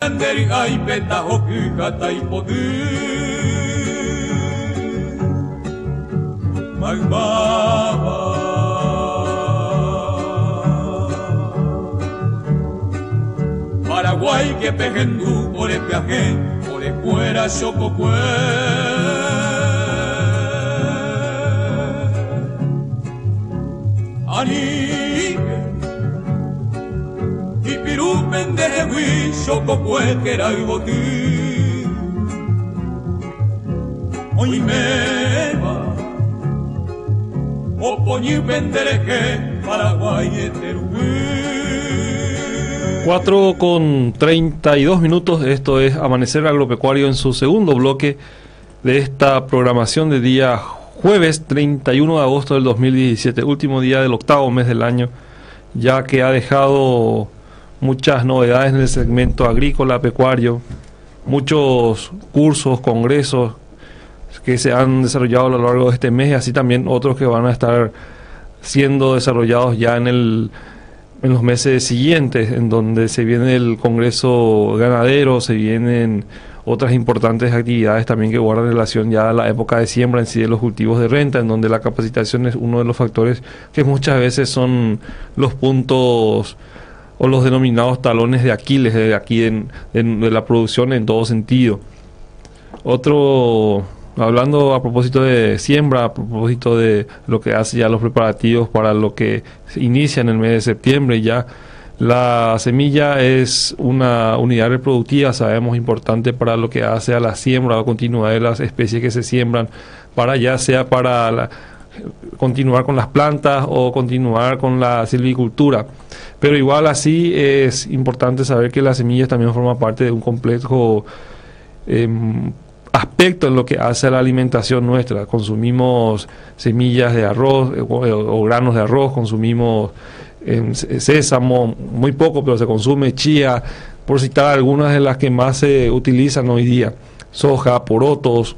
Anderi ai peta hokuka taipodu Magmaba Paraguay que pejendu ore piaje ore fuera chococue Ani Ipiru penderegui chococue que era iboti Oimeba Opoñi pendereje Paraguay eterugui 4:32, esto es Amanecer Agropecuario en su segundo bloque de esta programación de día jueves 31 de agosto del 2017, último día del octavo mes del año, ya que ha dejado muchas novedades en el segmento agrícola, pecuario, muchos cursos, congresos que se han desarrollado a lo largo de este mes y así también otros que van a estar siendo desarrollados ya en los meses siguientes, en donde se viene el Congreso Ganadero, se vienen otras importantes actividades también que guardan relación ya a la época de siembra en sí de los cultivos de renta, en donde la capacitación es uno de los factores que muchas veces son los puntos o los denominados talones de Aquiles de aquí de la producción en todo sentido. Hablando a propósito de siembra, a propósito de lo que hace ya los preparativos para lo que se inicia en el mes de septiembre, ya la semilla es una unidad reproductiva, sabemos, importante para lo que hace a la siembra o continuidad de las especies que se siembran, ya sea para continuar con las plantas o continuar con la silvicultura. Pero igual así es importante saber que la semilla también forma parte de un complejo aspecto en lo que hace a la alimentación nuestra. Consumimos semillas de arroz o granos de arroz, consumimos sésamo, muy poco, pero se consume chía, por citar algunas de las que más se utilizan hoy día, soja, porotos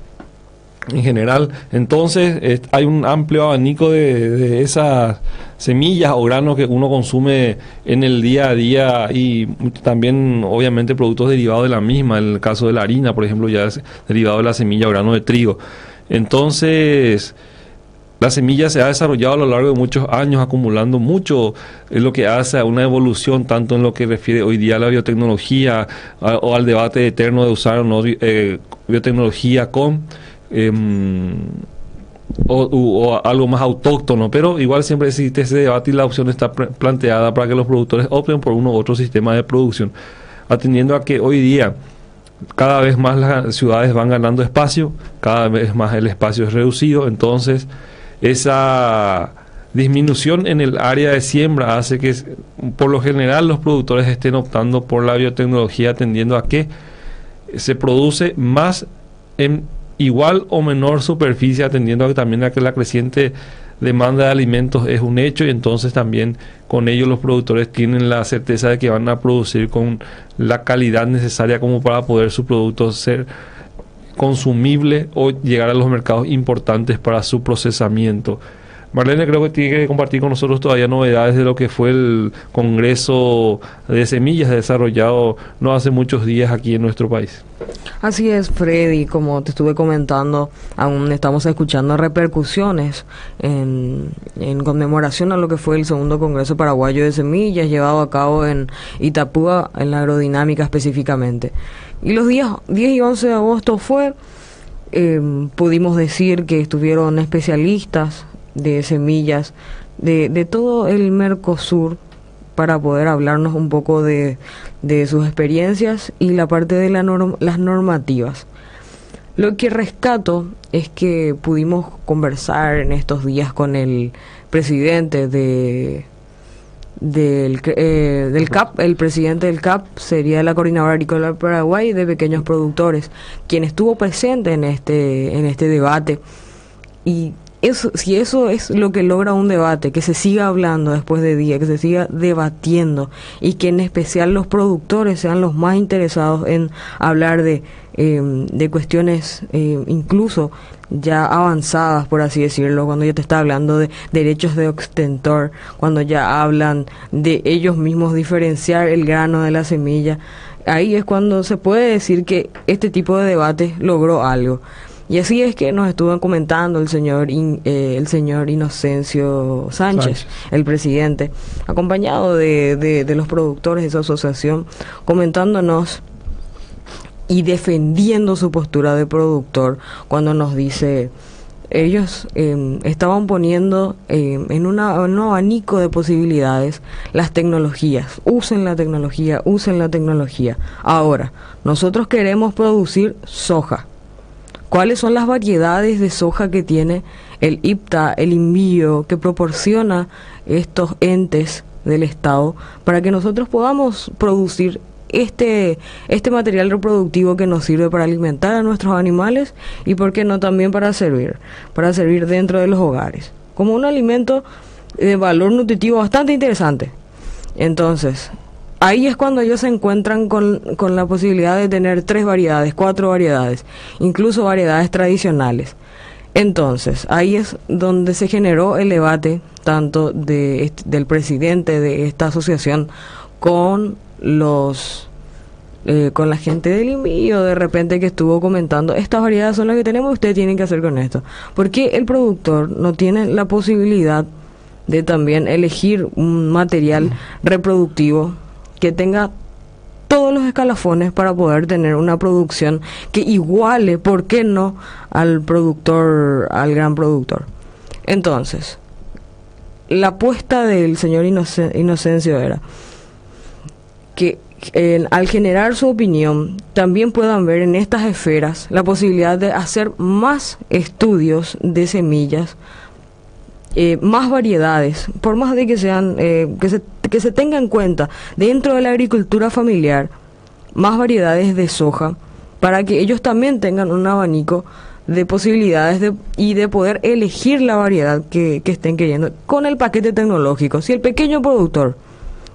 en general. Entonces hay un amplio abanico de esas semillas o granos que uno consume en el día a día y también obviamente productos derivados de la misma. En el caso de la harina, por ejemplo, ya es derivado de la semilla o grano de trigo. Entonces la semilla se ha desarrollado a lo largo de muchos años, acumulando mucho, es lo que hace a una evolución tanto en lo que refiere hoy día a la biotecnología o al debate eterno de usar o no biotecnología con o algo más autóctono, pero igual siempre existe ese debate y la opción está planteada para que los productores opten por uno u otro sistema de producción, atendiendo a que hoy día cada vez más las ciudades van ganando espacio, cada vez más el espacio es reducido, entonces esa disminución en el área de siembra hace que por lo general los productores estén optando por la biotecnología, atendiendo a que se produce más en igual o menor superficie, atendiendo también a que la creciente demanda de alimentos es un hecho, y entonces también con ello los productores tienen la certeza de que van a producir con la calidad necesaria como para poder su producto ser consumible o llegar a los mercados importantes para su procesamiento. Marlene, creo que tiene que compartir con nosotros todavía novedades de lo que fue el Congreso de Semillas desarrollado no hace muchos días aquí en nuestro país. Así es, Freddy, como te estuve comentando, aún estamos escuchando repercusiones en conmemoración a lo que fue el segundo Congreso Paraguayo de Semillas llevado a cabo en Itapúa, en la agrodinámica específicamente. Y los días 10 y 11 de agosto pudimos decir que estuvieron especialistas de semillas de todo el Mercosur para poder hablarnos un poco de sus experiencias y la parte de las normativas. Lo que rescato es que pudimos conversar en estos días con el presidente del CAP, el presidente del CAP sería la Coordinadora Agrícola del Paraguay de Pequeños Productores, quien estuvo presente en este debate. Y si eso es lo que logra un debate, que se siga hablando después de día, que se siga debatiendo y que en especial los productores sean los más interesados en hablar de cuestiones incluso ya avanzadas, por así decirlo, cuando ya te está hablando de derechos de ostentor, cuando ya hablan de ellos mismos diferenciar el grano de la semilla. ahí es cuando se puede decir que este tipo de debate logró algo. Y así es que nos estuvo comentando el señor Inocencio Sánchez, el presidente, acompañado de los productores de esa asociación, comentándonos y defendiendo su postura de productor cuando nos dice, ellos estaban poniendo en un abanico de posibilidades las tecnologías. Usen la tecnología, usen la tecnología. Ahora, nosotros queremos producir soja. ¿Cuáles son las variedades de soja que tiene el IPTA, el INVIO, que proporciona estos entes del Estado para que nosotros podamos producir este material reproductivo que nos sirve para alimentar a nuestros animales y, por qué no, también para servir dentro de los hogares, como un alimento de valor nutritivo bastante interesante? Entonces, ahí es cuando ellos se encuentran con la posibilidad de tener 3 variedades, 4 variedades, incluso variedades tradicionales. Entonces, ahí es donde se generó el debate tanto del presidente de esta asociación con con la gente del INVIO, de repente, que estuvo comentando, estas variedades son las que tenemos, ustedes tienen que hacer con esto. Porque el productor no tiene la posibilidad de también elegir un material reproductivo que tenga todos los escalafones para poder tener una producción que iguale, ¿por qué no?, al gran productor? Entonces, la apuesta del señor Inocencio era que al generar su opinión también puedan ver en estas esferas la posibilidad de hacer más estudios de semillas, más variedades, por más de que sean que se tenga en cuenta dentro de la agricultura familiar, más variedades de soja, para que ellos también tengan un abanico de posibilidades y de poder elegir la variedad que estén queriendo con el paquete tecnológico. Si el pequeño productor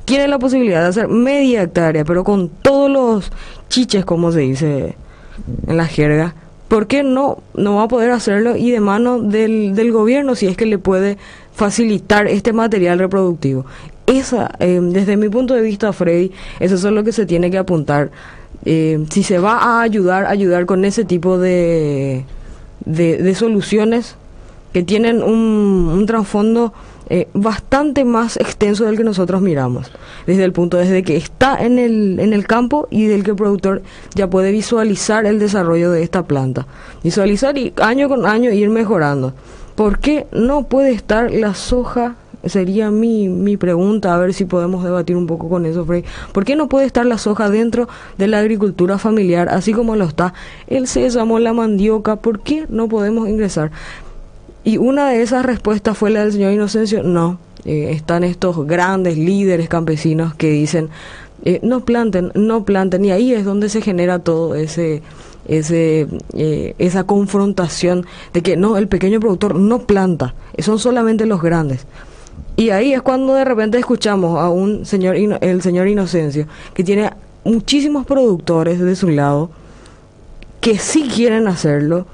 quiere la posibilidad de hacer media hectárea, pero con todos los chiches, como se dice en la jerga, ¿por qué no va a poder hacerlo y de mano del gobierno, si es que le puede facilitar este material reproductivo? Desde mi punto de vista, Freddy, eso es lo que se tiene que apuntar. Si se va a ayudar con ese tipo de soluciones que tienen un trasfondo bastante más extenso del que nosotros miramos, desde que está en el campo y del que el productor ya puede visualizar el desarrollo de esta planta, visualizar y año con año ir mejorando. ¿Por qué no puede estar la soja? Sería mi pregunta, a ver si podemos debatir un poco con eso, Frey. ¿Por qué no puede estar la soja dentro de la agricultura familiar, así como lo está el sésamo, la mandioca? ¿Por qué no podemos ingresar? Y una de esas respuestas fue la del señor Inocencio. No, están estos grandes líderes campesinos que dicen, no planten, y ahí es donde se genera todo esa confrontación de que no, el pequeño productor no planta, son solamente los grandes. Y ahí es cuando de repente escuchamos a el señor Inocencio, que tiene muchísimos productores de su lado que sí quieren hacerlo,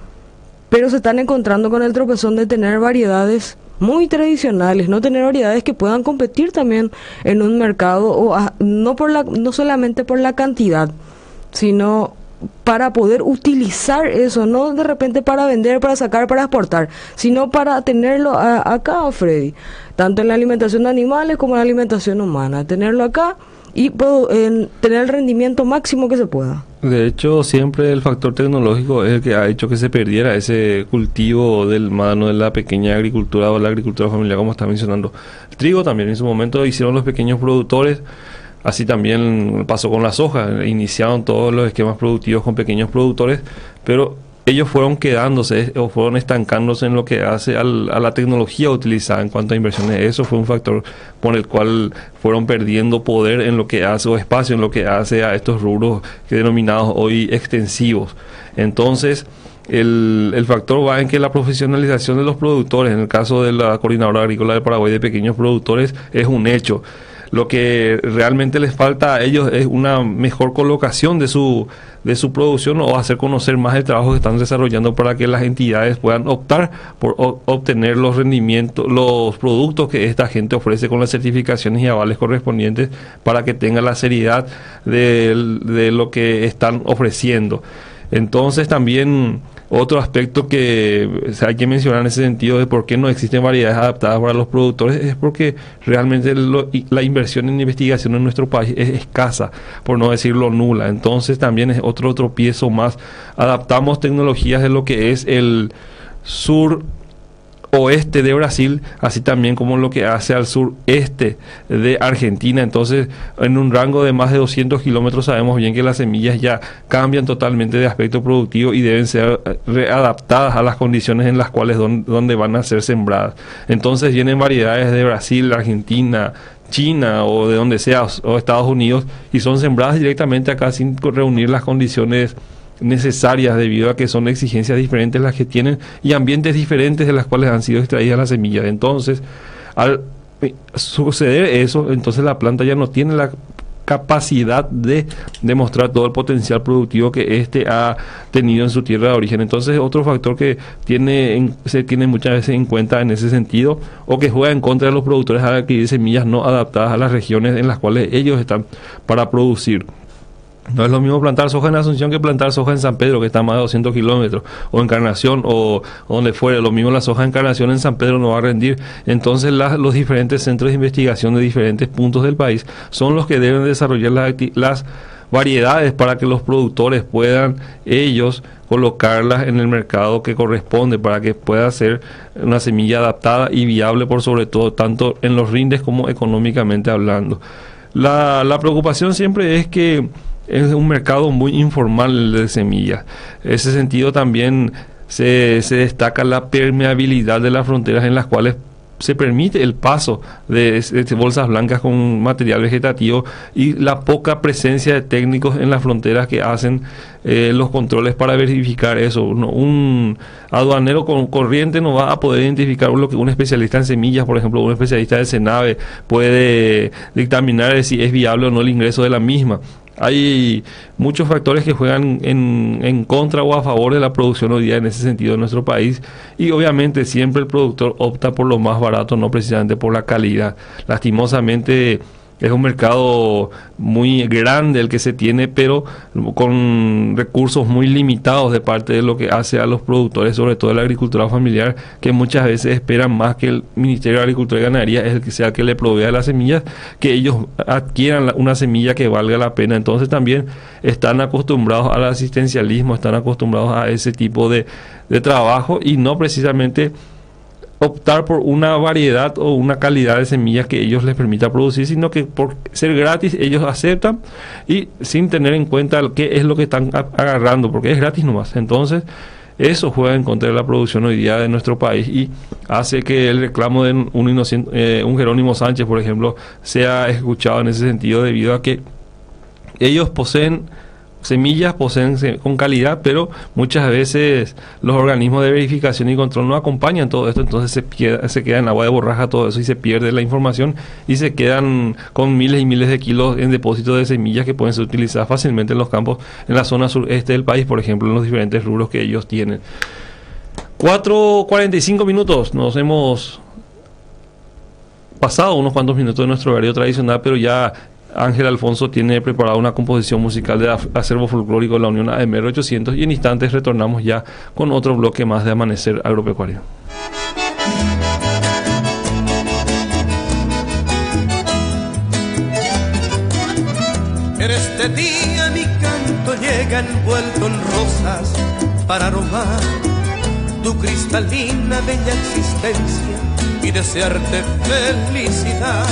pero se están encontrando con el tropezón de tener variedades muy tradicionales, no tener variedades que puedan competir también en un mercado, no solamente por la cantidad, sino para poder utilizar eso, no de repente para vender, para sacar, para exportar, sino para tenerlo acá, Freddy, tanto en la alimentación de animales como en la alimentación humana, tenerlo acá y tener el rendimiento máximo que se pueda. De hecho, siempre el factor tecnológico es el que ha hecho que se perdiera ese cultivo del mano de la pequeña agricultura o la agricultura familiar, como está mencionando. El trigo también en su momento hicieron los pequeños productores. Así también pasó con la soja, iniciaron todos los esquemas productivos con pequeños productores, pero ellos fueron quedándose o fueron estancándose en lo que hace a la tecnología utilizada en cuanto a inversiones. Eso fue un factor por el cual fueron perdiendo poder en lo que hace, o espacio en lo que hace a estos rubros que denominados hoy extensivos. Entonces, el factor va en que la profesionalización de los productores, en el caso de la Coordinadora Agrícola del Paraguay de Pequeños Productores, es un hecho. Lo que realmente les falta a ellos es una mejor colocación de su producción, o hacer conocer más el trabajo que están desarrollando para que las entidades puedan optar por obtener los rendimientos, los productos que esta gente ofrece con las certificaciones y avales correspondientes, para que tengan la seriedad de lo que están ofreciendo. Entonces también otro aspecto que hay que mencionar en ese sentido de por qué no existen variedades adaptadas para los productores es porque realmente la inversión en investigación en nuestro país es escasa, por no decirlo nula. Entonces también es otro tropiezo más. Adaptamos tecnologías de lo que es el suroeste de Brasil, así también como lo que hace al sureste de Argentina. Entonces, en un rango de más de 200 kilómetros sabemos bien que las semillas ya cambian totalmente de aspecto productivo y deben ser readaptadas a las condiciones en las cuales donde van a ser sembradas. Entonces vienen variedades de Brasil, Argentina, China o de donde sea, o Estados Unidos, y son sembradas directamente acá sin reunir las condiciones necesarias, debido a que son exigencias diferentes las que tienen y ambientes diferentes de las cuales han sido extraídas las semillas. Entonces, al suceder eso, entonces la planta ya no tiene la capacidad de demostrar todo el potencial productivo que éste ha tenido en su tierra de origen. Entonces, otro factor que se tiene muchas veces en cuenta en ese sentido, o que juega en contra de los productores al adquirir semillas no adaptadas a las regiones en las cuales ellos están para producir. No es lo mismo plantar soja en Asunción que plantar soja en San Pedro, que está a más de 200 kilómetros, o Encarnación, o donde fuere. Lo mismo la soja en Encarnación en San Pedro no va a rendir. Entonces los diferentes centros de investigación de diferentes puntos del país son los que deben desarrollar las variedades para que los productores puedan ellos colocarlas en el mercado que corresponde, para que pueda ser una semilla adaptada y viable, por sobre todo, tanto en los rindes como económicamente hablando. La preocupación siempre es que es un mercado muy informal de semillas. En ese sentido también se destaca la permeabilidad de las fronteras en las cuales se permite el paso de bolsas blancas con material vegetativo, y la poca presencia de técnicos en las fronteras que hacen los controles para verificar eso. Un aduanero corriente no va a poder identificar lo que un especialista en semillas, por ejemplo, un especialista del SENAVE, puede dictaminar de si es viable o no el ingreso de la misma. Hay muchos factores que juegan en contra o a favor de la producción hoy día en ese sentido en nuestro país, y obviamente siempre el productor opta por lo más barato, no precisamente por la calidad. Lastimosamente es un mercado muy grande el que se tiene, pero con recursos muy limitados de parte de lo que hace a los productores, sobre todo de la agricultura familiar, que muchas veces esperan más que el Ministerio de Agricultura y Ganadería es el que sea que le provea las semillas, que ellos adquieran una semilla que valga la pena. Entonces también están acostumbrados al asistencialismo, están acostumbrados a ese tipo de trabajo, y no precisamente optar por una variedad o una calidad de semillas que ellos les permita producir, sino que por ser gratis ellos aceptan, y sin tener en cuenta qué es lo que están agarrando, porque es gratis nomás. Entonces eso juega en contra de la producción hoy día de nuestro país, y hace que el reclamo de un Jerónimo Sánchez, por ejemplo, sea escuchado en ese sentido, debido a que ellos poseen semillas, poseen con calidad, pero muchas veces los organismos de verificación y control no acompañan todo esto. Entonces se queda en agua de borraja todo eso, y se pierde la información, y se quedan con miles y miles de kilos en depósitos de semillas que pueden ser utilizadas fácilmente en los campos en la zona sureste del país, por ejemplo, en los diferentes rubros que ellos tienen. 4:45 minutos, nos hemos pasado unos cuantos minutos de nuestro horario tradicional, pero ya Ángel Alfonso tiene preparada una composición musical de acervo folclórico de la Unión AMR 800, y en instantes retornamos ya con otro bloque más de Amanecer Agropecuario. En este día mi canto llega envuelto en rosas para aromar tu cristalina bella existencia y desearte felicidad.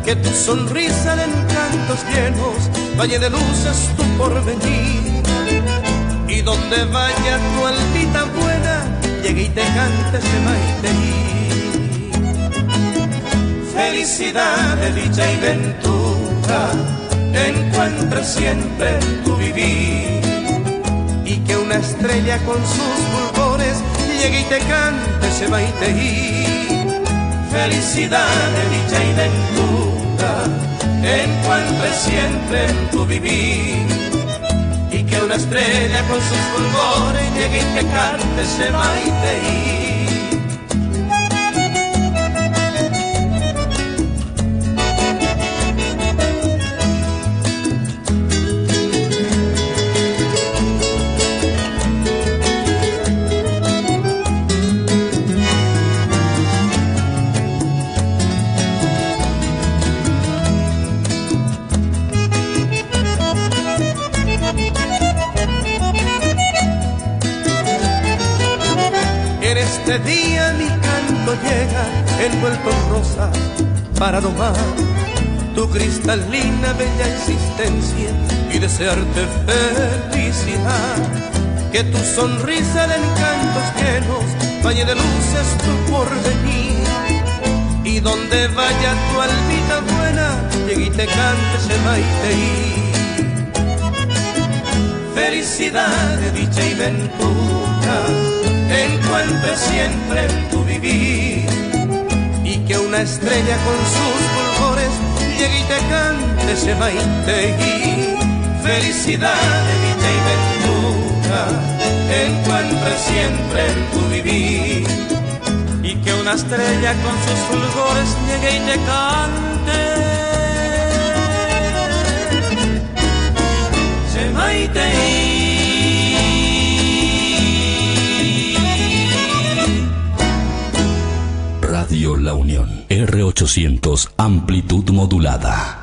Que tu sonrisa de encantos llenos, valle de luces tu porvenir, y donde vaya tu altita buena, llegue y te cante ese maiteí. Felicidad de dicha y ventura encuentre siempre en tu vivir, y que una estrella con sus fulgores llegue y te cante ese maiteí. Felicidad de dicha y ventura encuentre siempre en tu vivir, y que una estrella con sus fulgores llegue y te cante se maite. Este día mi canto llega envuelto en rosas para domar tu cristalina bella existencia y desearte felicidad. Que tu sonrisa de encantos llenos bañe de luces tu porvenir, y donde vaya tu almita buena llegue y te cante se maite. Felicidad, dicha y ventura encuentre siempre en tu vivir, y que una estrella con sus fulgores llegue y te cante se maite. Felicidad, dicha y ventura encuentre siempre en tu vivir, y que una estrella con sus fulgores llegue y te cante se maite. Radio La Unión, R800, amplitud modulada.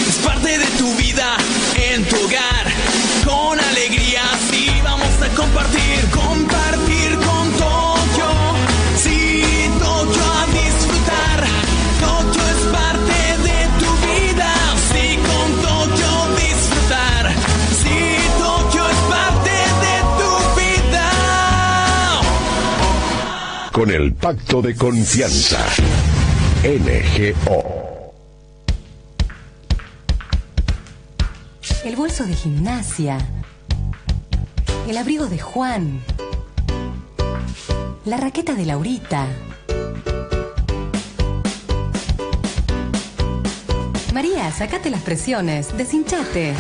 Es parte de tu vida, en tu hogar, con alegría, sí, vamos a compartir con Tokio, sí, Tokio a disfrutar, Tokio es parte de tu vida, sí, con Tokio disfrutar, sí, Tokio es parte de tu vida. Con el pacto de confianza, NGO. El bolso de gimnasia, el abrigo de Juan, la raqueta de Laurita. María, sacate las presiones, deshinchate.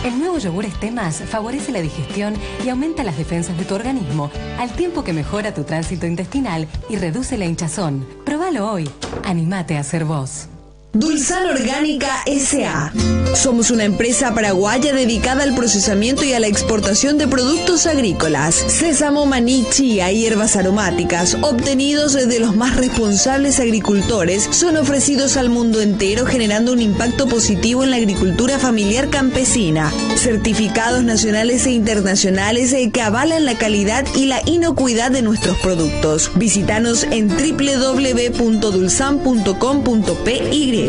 El nuevo yogur Estemas favorece la digestión y aumenta las defensas de tu organismo, al tiempo que mejora tu tránsito intestinal y reduce la hinchazón. Probalo hoy. Animate a ser vos. Dulzan Orgánica S.A. Somos una empresa paraguaya dedicada al procesamiento y a la exportación de productos agrícolas. Sésamo, maní, chía y hierbas aromáticas, obtenidos de los más responsables agricultores, son ofrecidos al mundo entero, generando un impacto positivo en la agricultura familiar campesina. Certificados nacionales e internacionales que avalan la calidad y la inocuidad de nuestros productos. Visítanos en www.dulzan.com.py.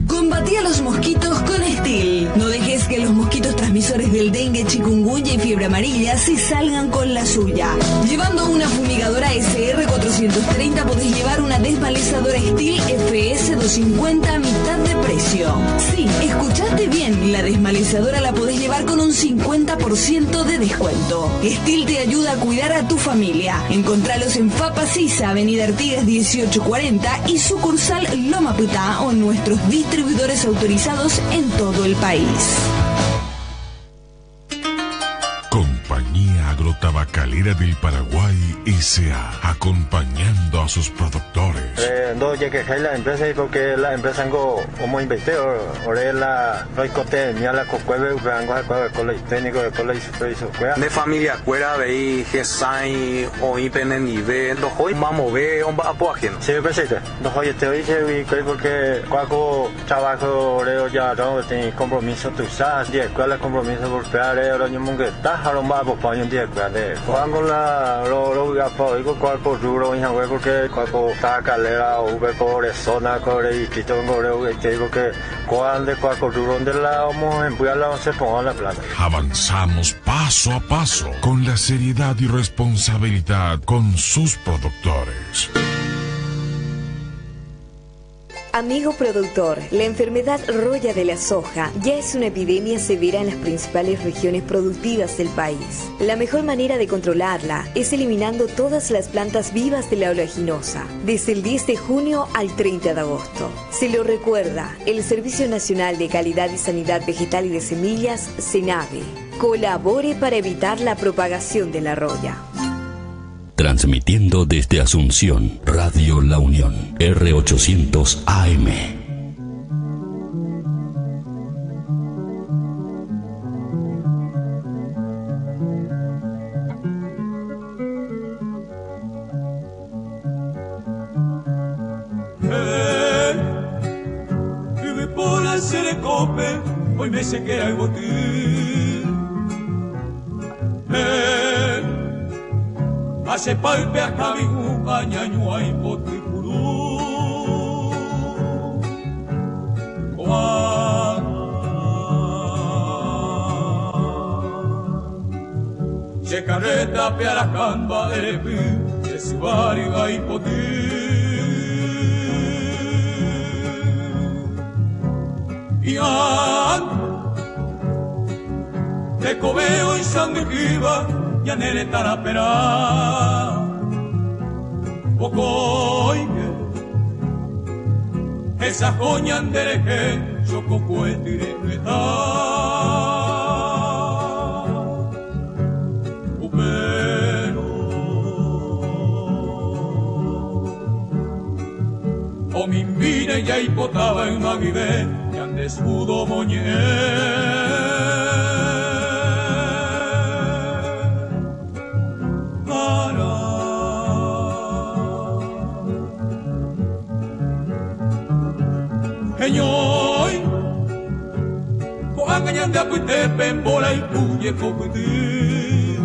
Combatí a los mosquitos con Estil. No dejes que los mosquitos transmisores del dengue, chikungunya y fiebre amarilla se salgan con la suya. Llevando una fumigadora SR430 podés llevar una desmalezadora Estil FS 250 a mitad de precio. Sí, escuchaste bien, la desmalezadora la podés llevar con un 50% de descuento. Estil te ayuda a cuidar a tu familia. Encontralos en Fapa Sisa, Avenida Artigas 1840 y sucursal Loma Putá, o nuestros distribuidores autorizados en todo el país. Compañía Agrotabacalera del Paraguay S.A. acompañando a sus productores. No llegué a la empresa porque la empresa no como investigador ahora la recote ni a la cocueve vengo a con el técnico de con la supervisor de familia fuera veí que sai o ipenen nivel do hoy vamos ver un apo ajeno sí presente no hoy te dije porque cuando trabajo leo ya no tengo compromiso tú sabes de escuela compromiso por crear ahora yo mungue está haron va por paño de grande cuando la lo apo digo cuerpo duro en hago porque cuando está calera o por zona corre y que tengo que digo que cuando cuerpo duro donde la vamos a emplearla se ponga la plata. Avanzamos paso a paso con la seriedad y responsabilidad con sus productores. Amigo productor, la enfermedad roya de la soja ya es una epidemia severa en las principales regiones productivas del país. La mejor manera de controlarla es eliminando todas las plantas vivas de la oleaginosa, desde el 10 de junio al 30 de agosto. Se lo recuerda el Servicio Nacional de Calidad y Sanidad Vegetal y de Semillas, SENAVE. Colabore para evitar la propagación de la roya. Transmitiendo desde Asunción, Radio La Unión, R800 AM. Vive por hacer el cope, hoy me se queda el botín. Hace palpe a cabigu, bañaño y poticurú. Se carreta pe a la camba de repi, de su barriga y potí. Y te cobeo y sanguijiva, ya nere tarapera poco esa joña andereje choco puente directa upero o mi mine ya hipotaba en una vive y andes pudo moñer. Señor, coangañan de apuite pembola y puye cocutir.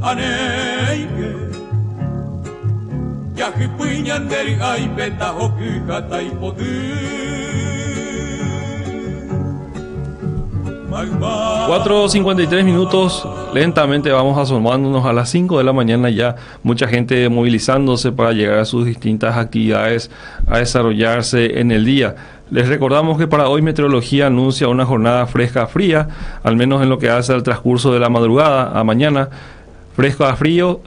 Aneike, ya que puñan de ay beta hoki kata y potir. 4:53 minutos, lentamente vamos asomándonos a las 5 de la mañana ya, mucha gente movilizándose para llegar a sus distintas actividades a desarrollarse en el día. Les recordamos que para hoy Meteorología anuncia una jornada fresca a fría, al menos en lo que hace al transcurso de la madrugada a mañana. Fresco a frío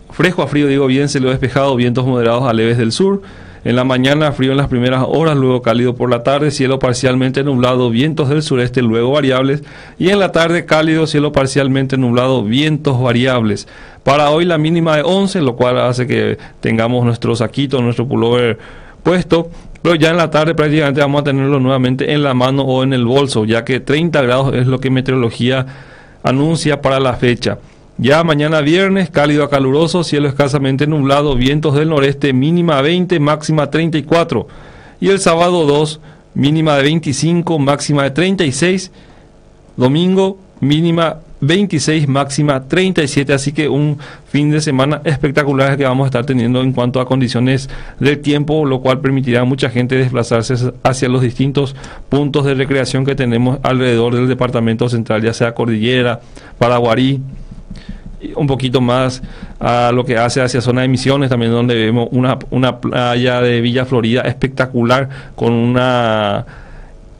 digo bien, cielo despejado, vientos moderados a leves del sur. En la mañana frío en las primeras horas, luego cálido por la tarde, cielo parcialmente nublado, vientos del sureste, luego variables. Y en la tarde cálido, cielo parcialmente nublado, vientos variables. Para hoy la mínima de 11, lo cual hace que tengamos nuestro saquito, nuestro pullover puesto. Pero ya en la tarde prácticamente vamos a tenerlo nuevamente en la mano o en el bolso, ya que 30 grados es lo que Meteorología anuncia para la fecha. Ya mañana viernes, cálido a caluroso, cielo escasamente nublado, vientos del noreste, mínima 20, máxima 34. Y el sábado 2, mínima de 25, máxima de 36. Domingo, mínima 26, máxima 37. Así que un fin de semana espectacular que vamos a estar teniendo en cuanto a condiciones del tiempo, lo cual permitirá a mucha gente desplazarse hacia los distintos puntos de recreación que tenemos alrededor del departamento central, ya sea Cordillera, Paraguarí, un poquito más a lo que hace hacia zona de Misiones, también donde vemos una playa de Villa Florida espectacular, con una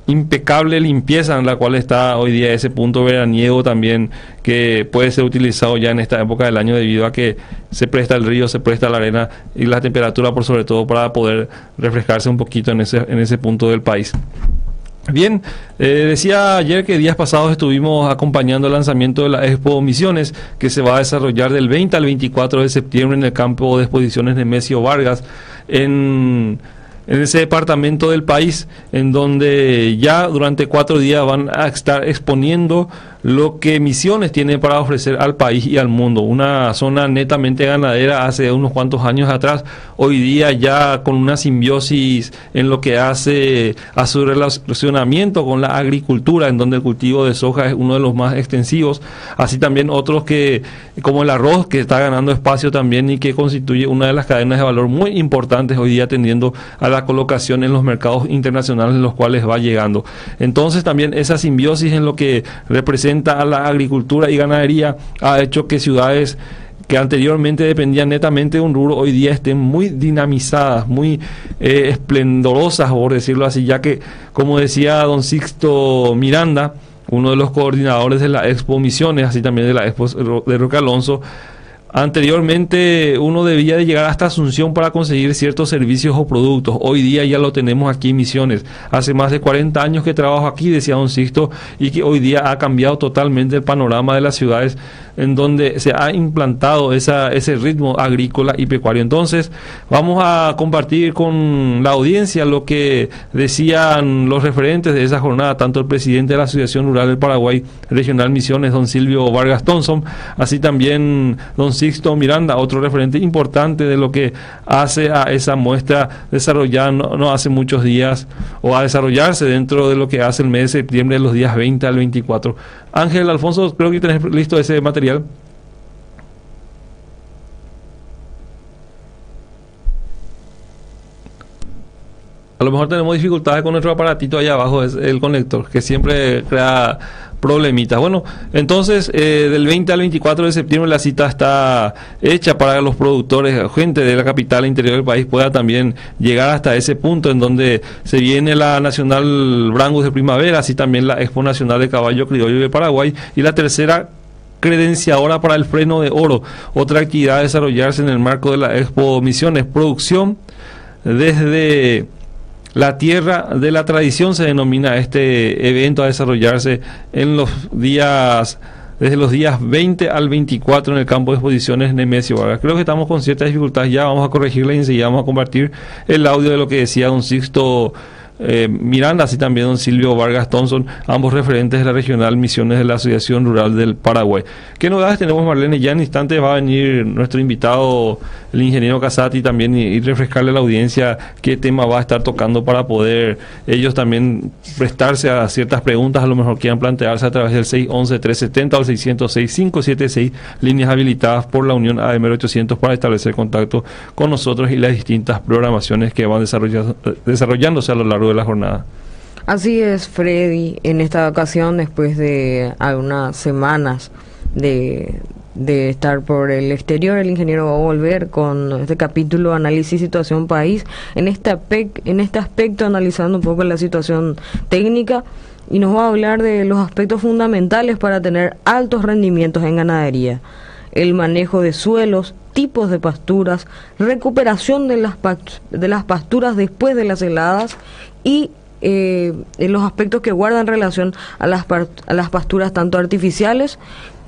impecable limpieza en la cual está hoy día ese punto veraniego también, que puede ser utilizado ya en esta época del año debido a que se presta el río, se presta la arena y la temperatura por sobre todo para poder refrescarse un poquito en ese punto del país. Bien, decía ayer que días pasados estuvimos acompañando el lanzamiento de la Expo Misiones, que se va a desarrollar del 20 al 24 de septiembre en el campo de exposiciones Nemesio Vargas, en ese departamento del país, en donde ya durante 4 días van a estar exponiendo lo que Misiones tiene para ofrecer al país y al mundo. Una zona netamente ganadera hace unos cuantos años atrás, hoy día ya con una simbiosis en lo que hace a su relacionamiento con la agricultura, en donde el cultivo de soja es uno de los más extensivos, así también otros que, como el arroz, que está ganando espacio también y que constituye una de las cadenas de valor muy importantes hoy día, atendiendo a la colocación en los mercados internacionales en los cuales va llegando. Entonces también esa simbiosis en lo que representa a la agricultura y ganadería ha hecho que ciudades que anteriormente dependían netamente de un rubro, hoy día estén muy dinamizadas, muy esplendorosas, por decirlo así, ya que, como decía don Sixto Miranda, uno de los coordinadores de la Expo Misiones, así también de la Expo de Roque Alonso, anteriormente uno debía de llegar hasta Asunción para conseguir ciertos servicios o productos. Hoy día ya lo tenemos aquí en Misiones. Hace más de 40 años que trabajo aquí, decía don Sixto, y que hoy día ha cambiado totalmente el panorama de las ciudades en donde se ha implantado ese ritmo agrícola y pecuario. Entonces, vamos a compartir con la audiencia lo que decían los referentes de esa jornada, tanto el presidente de la Asociación Rural del Paraguay Regional Misiones, don Silvio Vargas Thompson, así también don Sixto Miranda, otro referente importante de lo que hace a esa muestra desarrollada no hace muchos días, o a desarrollarse dentro de lo que hace el mes de septiembre, de los días 20 al 24. Ángel Alfonso, creo que tenés listo ese material. A lo mejor tenemos dificultades con nuestro aparatito allá abajo, es el conector, que siempre crea problemitas. Bueno, entonces del 20 al 24 de septiembre la cita está hecha para que los productores, gente de la capital e interior del país, pueda también llegar hasta ese punto en donde se viene la Nacional Brangus de Primavera, así también la Expo Nacional de Caballo Criollo de Paraguay, y la tercera credenciadora para el freno de oro, otra actividad a desarrollarse en el marco de la Expo Misiones, producción desde la tierra de la tradición, se denomina este evento a desarrollarse en los días, desde los días 20 al 24 en el campo de exposiciones Nemesio Vargas. Creo que estamos con ciertas dificultades, ya vamos a corregirla y enseguida vamos a compartir el audio de lo que decía don Sixto Miranda, así también don Silvio Vargas Thompson, ambos referentes de la Regional Misiones de la Asociación Rural del Paraguay. ¿Qué novedades tenemos, Marlene? Ya en instantes va a venir nuestro invitado, el ingeniero Casati, también y refrescarle a la audiencia qué tema va a estar tocando para poder ellos también prestarse a ciertas preguntas, a lo mejor quieran plantearse a través del 611-370 o el 606-576, líneas habilitadas por la Unión AM800 para establecer contacto con nosotros y las distintas programaciones que van desarrollándose a lo largo de la jornada. Así es, Freddy. En esta ocasión, después de algunas semanas de estar por el exterior, el ingeniero va a volver con este capítulo Análisis Situación País, en este aspecto analizando un poco la situación técnica, y nos va a hablar de los aspectos fundamentales para tener altos rendimientos en ganadería: el manejo de suelos, tipos de pasturas, recuperación de las pasturas después de las heladas y los aspectos que guardan relación a las pasturas tanto artificiales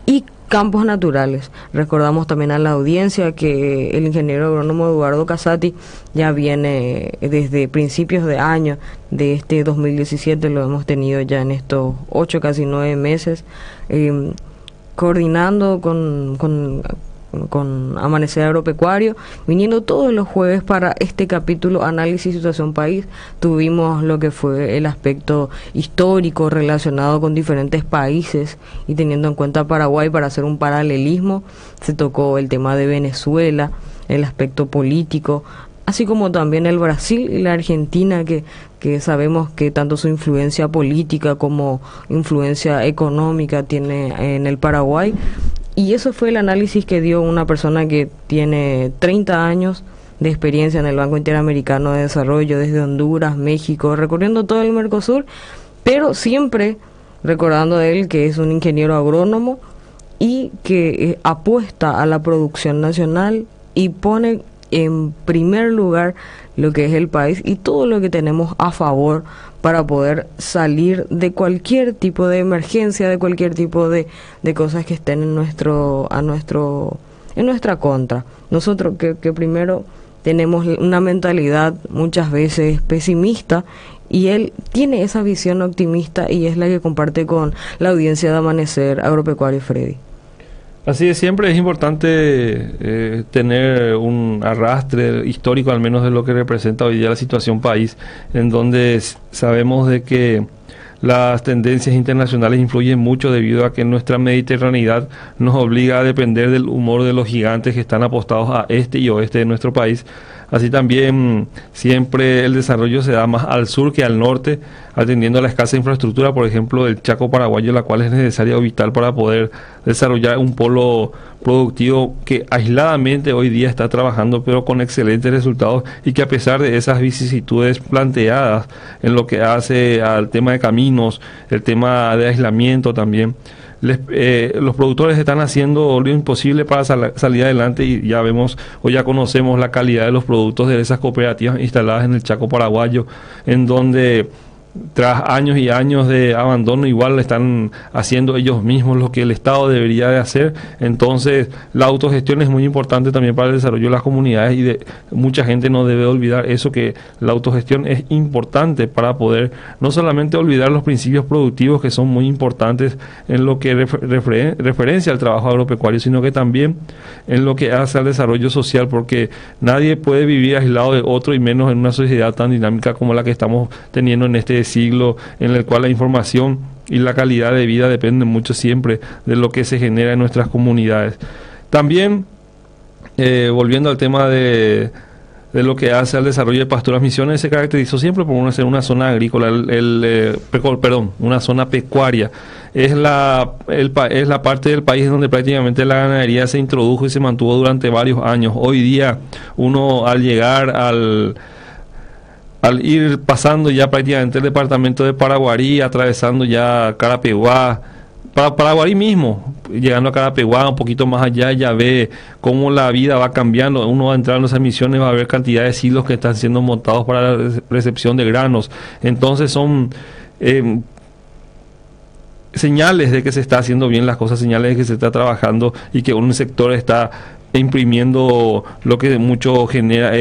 y campos naturales. Recordamos también a la audiencia que el ingeniero agrónomo Eduardo Casati ya viene desde principios de año de este 2017, lo hemos tenido ya en estos 8, casi 9 meses, coordinando con Amanecer Agropecuario, viniendo todos los jueves para este capítulo Análisis Situación País. Tuvimos lo que fue el aspecto histórico relacionado con diferentes países y teniendo en cuenta Paraguay para hacer un paralelismo. Se tocó el tema de Venezuela, el aspecto político, así como también el Brasil y la Argentina, que sabemos que tanto su influencia política como influencia económica tiene en el Paraguay. Y eso fue el análisis que dio una persona que tiene 30 años de experiencia en el Banco Interamericano de Desarrollo, desde Honduras, México, recorriendo todo el Mercosur, pero siempre recordando de él que es un ingeniero agrónomo y que apuesta a la producción nacional y pone en primer lugar lo que es el país y todo lo que tenemos a favor para poder salir de cualquier tipo de emergencia, de cualquier tipo de cosas que estén en nuestra contra. Nosotros que primero tenemos una mentalidad muchas veces pesimista, y él tiene esa visión optimista y es la que comparte con la audiencia de Amanecer Agropecuario, Freddy. Así es, siempre es importante tener un arrastre histórico, al menos de lo que representa hoy día la situación país, en donde sabemos de que las tendencias internacionales influyen mucho debido a que nuestra mediterraneidad nos obliga a depender del humor de los gigantes que están apostados a este y oeste de nuestro país. Así también siempre el desarrollo se da más al sur que al norte, atendiendo a la escasa infraestructura, por ejemplo, del Chaco paraguayo, la cual es necesaria o vital para poder desarrollar un polo productivo que aisladamente hoy día está trabajando, pero con excelentes resultados, y que a pesar de esas vicisitudes planteadas en lo que hace al tema de caminos, el tema de aislamiento también, los productores están haciendo lo imposible para salir adelante, y ya vemos o ya conocemos la calidad de los productos de esas cooperativas instaladas en el Chaco paraguayo, en donde tras años y años de abandono igual están haciendo ellos mismos lo que el Estado debería de hacer. Entonces la autogestión es muy importante también para el desarrollo de las comunidades, y mucha gente no debe olvidar eso, que la autogestión es importante para poder no solamente olvidar los principios productivos, que son muy importantes en lo que referencia al trabajo agropecuario, sino que también en lo que hace al desarrollo social, porque nadie puede vivir aislado de otro, y menos en una sociedad tan dinámica como la que estamos teniendo en este siglo, en el cual la información y la calidad de vida dependen mucho siempre de lo que se genera en nuestras comunidades. También, volviendo al tema de lo que hace al desarrollo de Pastoras Misiones, se caracterizó siempre por ser una zona agrícola, una zona pecuaria. Es la parte del país donde prácticamente la ganadería se introdujo y se mantuvo durante varios años. Hoy día, uno al llegar al ir pasando ya prácticamente el departamento de Paraguarí, atravesando ya Carapeguá, Paraguarí mismo, llegando a Carapeguá, un poquito más allá, ya ve cómo la vida va cambiando. Uno va a entrar en esas misiones, va a ver cantidad de silos que están siendo montados para la recepción de granos. Entonces son señales de que se está haciendo bien las cosas, señales de que se está trabajando, y que un sector está imprimiendo lo que mucho genera,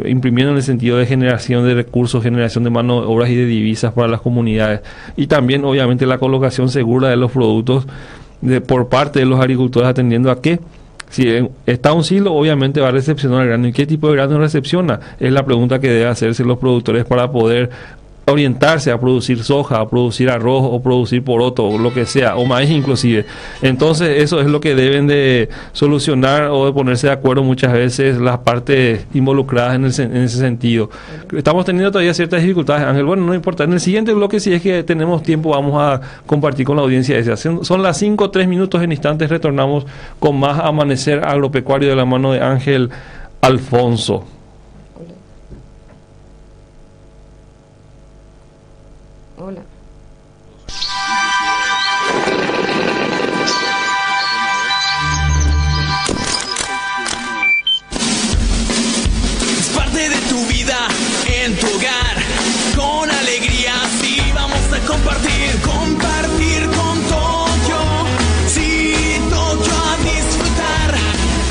imprimiendo en el sentido de generación de recursos, generación de mano de obras y de divisas para las comunidades, y también obviamente la colocación segura de los productos por parte de los agricultores, atendiendo a que si está un silo, obviamente va a recepcionar el grano. ¿Y qué tipo de grano recepciona? Es la pregunta que deben hacerse los productores para poder orientarse a producir soja, a producir arroz, o producir poroto, o lo que sea, o maíz inclusive. Entonces eso es lo que deben de solucionar, o de ponerse de acuerdo muchas veces las partes involucradas en ese sentido. Estamos teniendo todavía ciertas dificultades, Ángel. Bueno, no importa. En el siguiente bloque, si es que tenemos tiempo, vamos a compartir con la audiencia esa. Son las 5:03 minutos, en instantes retornamos con más Amanecer Agropecuario de la mano de Ángel Alfonso. Hola. Es parte de tu vida, en tu hogar, con alegría, sí, vamos a compartir con Tokio, sí, Tokio a disfrutar.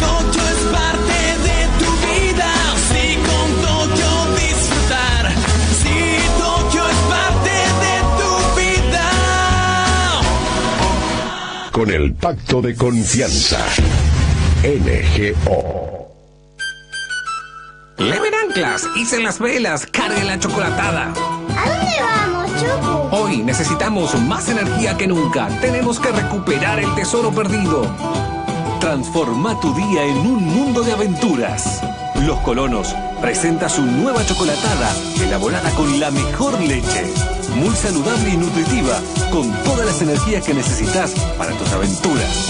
Tokio es parte de tu vida, sí, con Tokio disfrutar, sí, Tokio es parte de tu vida. Con el pacto de confianza, NGO. Leven anclas, hice las velas, carguen la chocolatada. ¿A dónde vamos, Choco? Hoy necesitamos más energía que nunca. Tenemos que recuperar el tesoro perdido. Transforma tu día en un mundo de aventuras. Los Colonos presenta su nueva chocolatada, elaborada con la mejor leche. Muy saludable y nutritiva, con todas las energías que necesitas para tus aventuras.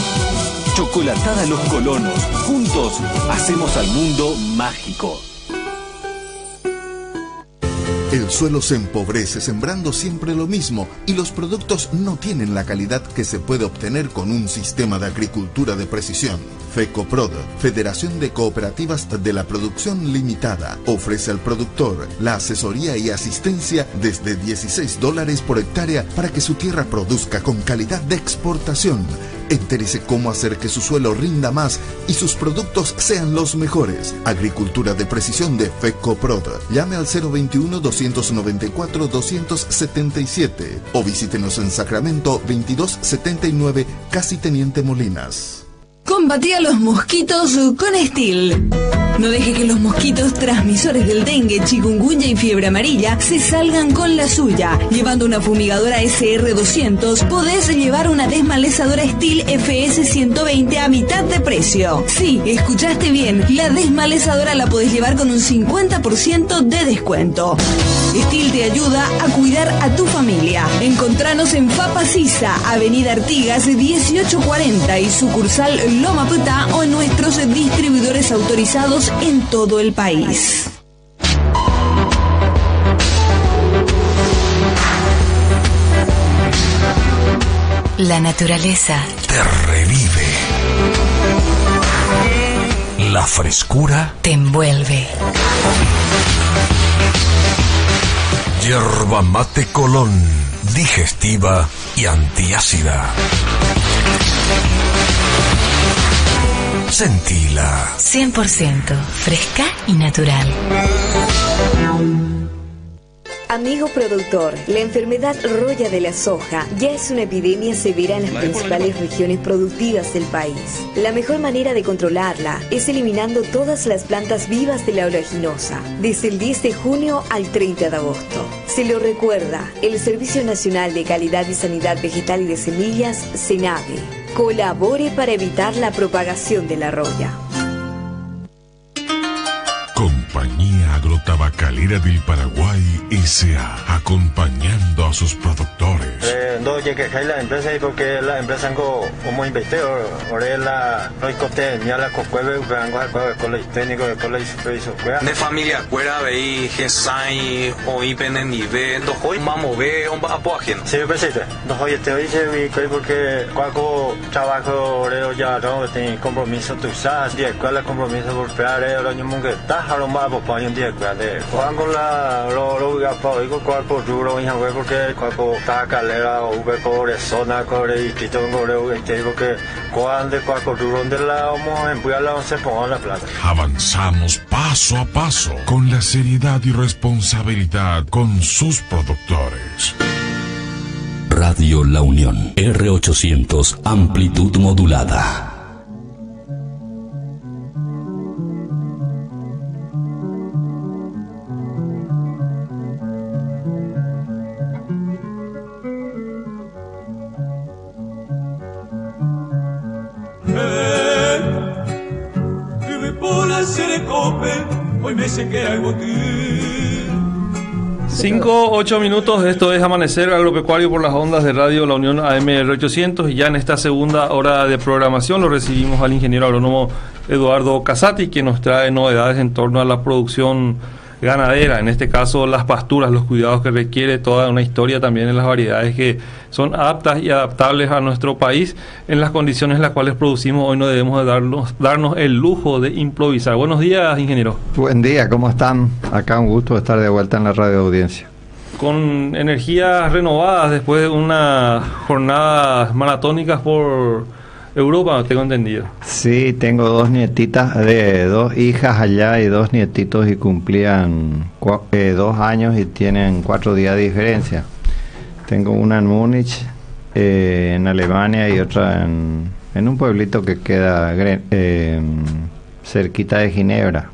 Chocolatada Los Colonos. Juntos hacemos al mundo mágico. El suelo se empobrece sembrando siempre lo mismo, y los productos no tienen la calidad que se puede obtener con un sistema de agricultura de precisión. FECOPROD, Federación de Cooperativas de la Producción Limitada, ofrece al productor la asesoría y asistencia desde $16 por hectárea para que su tierra produzca con calidad de exportación. Entérese cómo hacer que su suelo rinda más y sus productos sean los mejores. Agricultura de precisión de FECOPROD. Llame al 021-294-277 o visítenos en Sacramento 2279, Casi Teniente Molinas. Combatí a los mosquitos con Estil. No deje que los mosquitos transmisores del dengue, chikungunya y fiebre amarilla se salgan con la suya. Llevando una fumigadora SR200 podés llevar una desmalezadora Stihl FS120 a mitad de precio. Sí, escuchaste bien, la desmalezadora la podés llevar con un 50% de descuento. Stihl te ayuda a cuidar a tu familia. Encontranos en Papa Sisa, Avenida Artigas 1840 y sucursal Loma Putá o en nuestros distribuidores autorizados en todo el país. La naturaleza te revive. La frescura te envuelve. Yerba mate Colón, digestiva y antiácida. Sentila. 100% fresca y natural. Amigo productor, la enfermedad roya de la soja ya es una epidemia severa en las principales regiones productivas del país. La mejor manera de controlarla es eliminando todas las plantas vivas de la oleaginosa, desde el 10 de junio al 30 de agosto. Se lo recuerda el Servicio Nacional de Calidad y Sanidad Vegetal y de Semillas, SENAVE. Colabore para evitar la propagación de la roya. Compañía Agrotabacalera del Paraguay S.A. acompañando a sus productores. No llegué a la empresa y porque la empresa como investigador, ahora la roicote ni a la cocueve vengo al colegio técnico de colegio superior. De familia cuera veí gesai o ipenen nivel do hoy vamos ver un apoyo. Sí, presidente. No hoy te oye porque cuando trabajo ahora ya no tengo compromiso tú sabes, de escuela compromiso por crear el año mundial. Haron más por un día que cuando la lo gapa y cuerpo duro y hago porque cuando está calera o por zona corre distrito correo porque cuando duro de la vamos a empujar la 11 por la plata. Avanzamos paso a paso con la seriedad y responsabilidad con sus productores. Radio La Unión, R800, amplitud modulada. Hoy me sé que algo aquí. 5-8 minutos, esto es Amanecer Agropecuario por las ondas de Radio La Unión AM-R800 y ya en esta segunda hora de programación lo recibimos al ingeniero agrónomo Eduardo Casati, que nos trae novedades en torno a la producción ganadera, en este caso las pasturas, los cuidados que requiere, toda una historia también en las variedades que son aptas y adaptables a nuestro país en las condiciones en las cuales producimos. Hoy no debemos de darnos el lujo de improvisar. Buenos días, ingeniero. Buen día, ¿cómo están? Acá un gusto estar de vuelta en la radio audiencia. Con energías renovadas después de unas jornadas maratónicas por Europa, tengo entendido. Sí, tengo dos hijas allá y dos nietitos y cumplían 2 años y tienen 4 días de diferencia. Tengo una en Múnich, en Alemania, y otra en un pueblito que queda cerquita de Ginebra.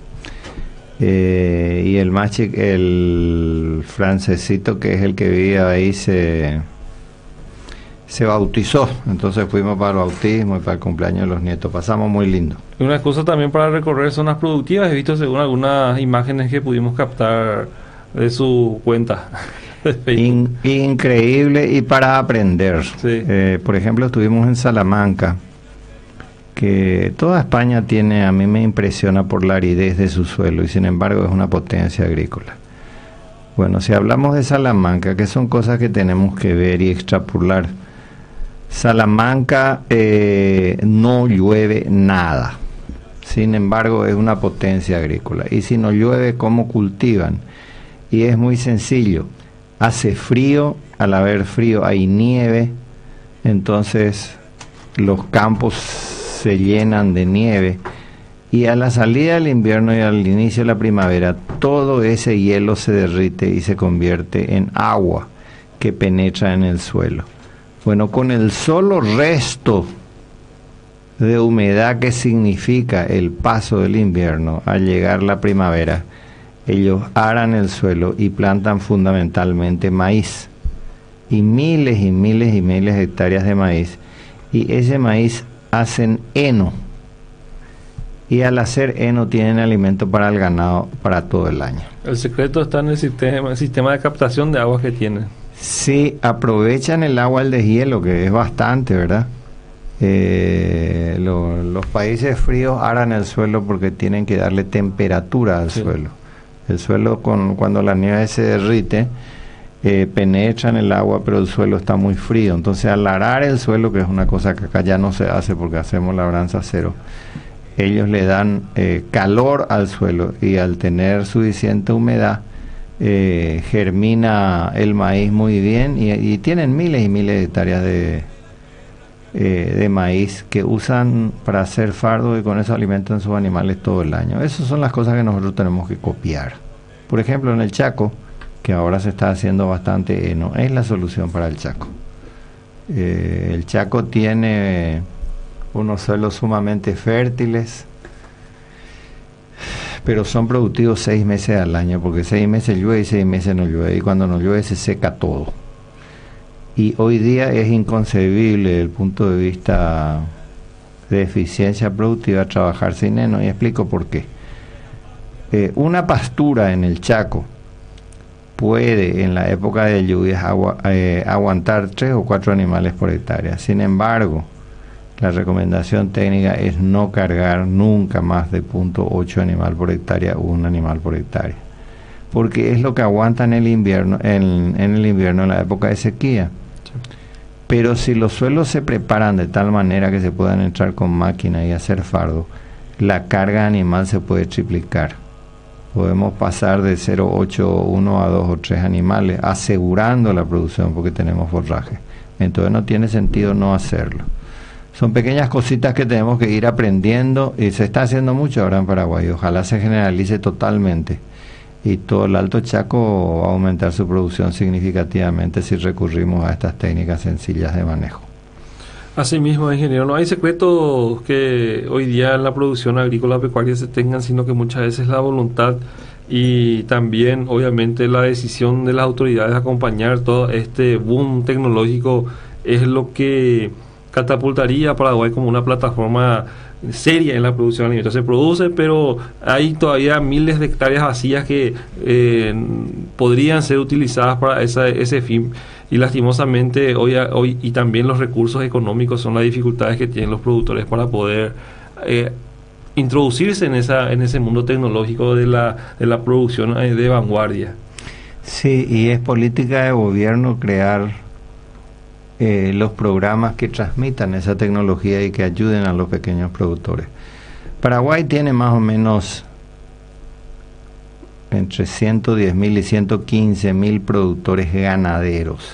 Y el más el francesito, que es el que vivía ahí, se bautizó, entonces fuimos para el bautismo y para el cumpleaños de los nietos, pasamos muy lindo. Una excusa también para recorrer zonas productivas, he visto según algunas imágenes que pudimos captar de su cuenta. Increíble, y para aprender. Sí. Por ejemplo, estuvimos en Salamanca, que toda España tiene, a mí me impresiona por la aridez de su suelo, y sin embargo es una potencia agrícola. Bueno, si hablamos de Salamanca, que son cosas que tenemos que ver y extrapolar. Salamanca no llueve nada, sin embargo es una potencia agrícola, y si no llueve, ¿cómo cultivan? Y es muy sencillo, hace frío, al haber frío hay nieve, entonces los campos se llenan de nieve, y a la salida del invierno y al inicio de la primavera todo ese hielo se derrite y se convierte en agua que penetra en el suelo. Bueno, con el solo resto de humedad que significa el paso del invierno, al llegar la primavera, ellos aran el suelo y plantan fundamentalmente maíz. Y miles y miles y miles de hectáreas de maíz. Y ese maíz hacen heno. Y al hacer heno tienen alimento para el ganado para todo el año. El secreto está en el sistema de captación de aguas que tienen. Sí, aprovechan el agua del deshielo, que es bastante, ¿verdad? Los países fríos aran el suelo porque tienen que darle temperatura al suelo. El suelo, cuando la nieve se derrite, penetra en el agua, pero el suelo está muy frío. Entonces, al arar el suelo, que es una cosa que acá ya no se hace porque hacemos labranza cero, ellos le dan calor al suelo, y al tener suficiente humedad, germina el maíz muy bien, y tienen miles y miles de hectáreas de maíz que usan para hacer fardo, y con eso alimentan sus animales todo el año. Esas son las cosas que nosotros tenemos que copiar. Por ejemplo, en el Chaco, que ahora se está haciendo bastante heno, es la solución para el Chaco. El Chaco tiene unos suelos sumamente fértiles, pero son productivos 6 meses al año, porque 6 meses llueve y 6 meses no llueve, y cuando no llueve se seca todo. Y hoy día es inconcebible desde el punto de vista de eficiencia productiva trabajar sin heno, y explico por qué. Una pastura en el Chaco puede, en la época de lluvias, aguantar 3 o 4 animales por hectárea. Sin embargo, la recomendación técnica es no cargar nunca más de 0.8 animal por hectárea o 1 animal por hectárea, porque es lo que aguanta en el invierno, en la época de sequía. Sí. Pero si los suelos se preparan de tal manera que se puedan entrar con máquina y hacer fardo, la carga animal se puede triplicar. Podemos pasar de 0,8, 1 a 2 o 3 animales, asegurando la producción porque tenemos forraje. Entonces no tiene sentido no hacerlo. Son pequeñas cositas que tenemos que ir aprendiendo, y se está haciendo mucho ahora en Paraguay. Ojalá se generalice totalmente, y todo el Alto Chaco va a aumentar su producción significativamente si recurrimos a estas técnicas sencillas de manejo. Asimismo, ingeniero, no hay secretos que hoy día en la producción agrícola pecuaria se tengan, sino que muchas veces la voluntad y también, obviamente, la decisión de las autoridades de acompañar todo este boom tecnológico es lo que catapultaría a Paraguay como una plataforma seria en la producción de alimentos. Se produce, pero hay todavía miles de hectáreas vacías que podrían ser utilizadas para ese fin, y lastimosamente hoy y también los recursos económicos son las dificultades que tienen los productores para poder introducirse en ese mundo tecnológico de la producción de vanguardia. Sí, y es política de gobierno crear los programas que transmitan esa tecnología y que ayuden a los pequeños productores. Paraguay tiene más o menos entre 110.000 y 115.000 productores ganaderos.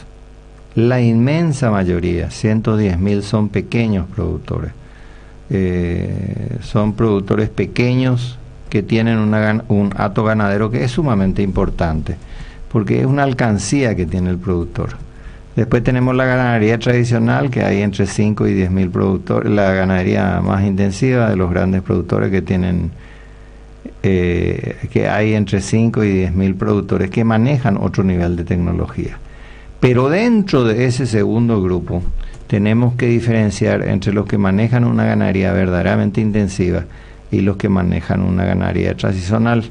La inmensa mayoría, 110.000, son pequeños productores. Son productores pequeños que tienen un hato ganadero que es sumamente importante, porque es una alcancía que tiene el productor. Después tenemos la ganadería tradicional, que hay entre 5 y 10.000 productores, la ganadería más intensiva de los grandes productores que tienen, que hay entre 5 y 10.000 productores que manejan otro nivel de tecnología. Pero dentro de ese segundo grupo tenemos que diferenciar entre los que manejan una ganadería verdaderamente intensiva y los que manejan una ganadería tradicional.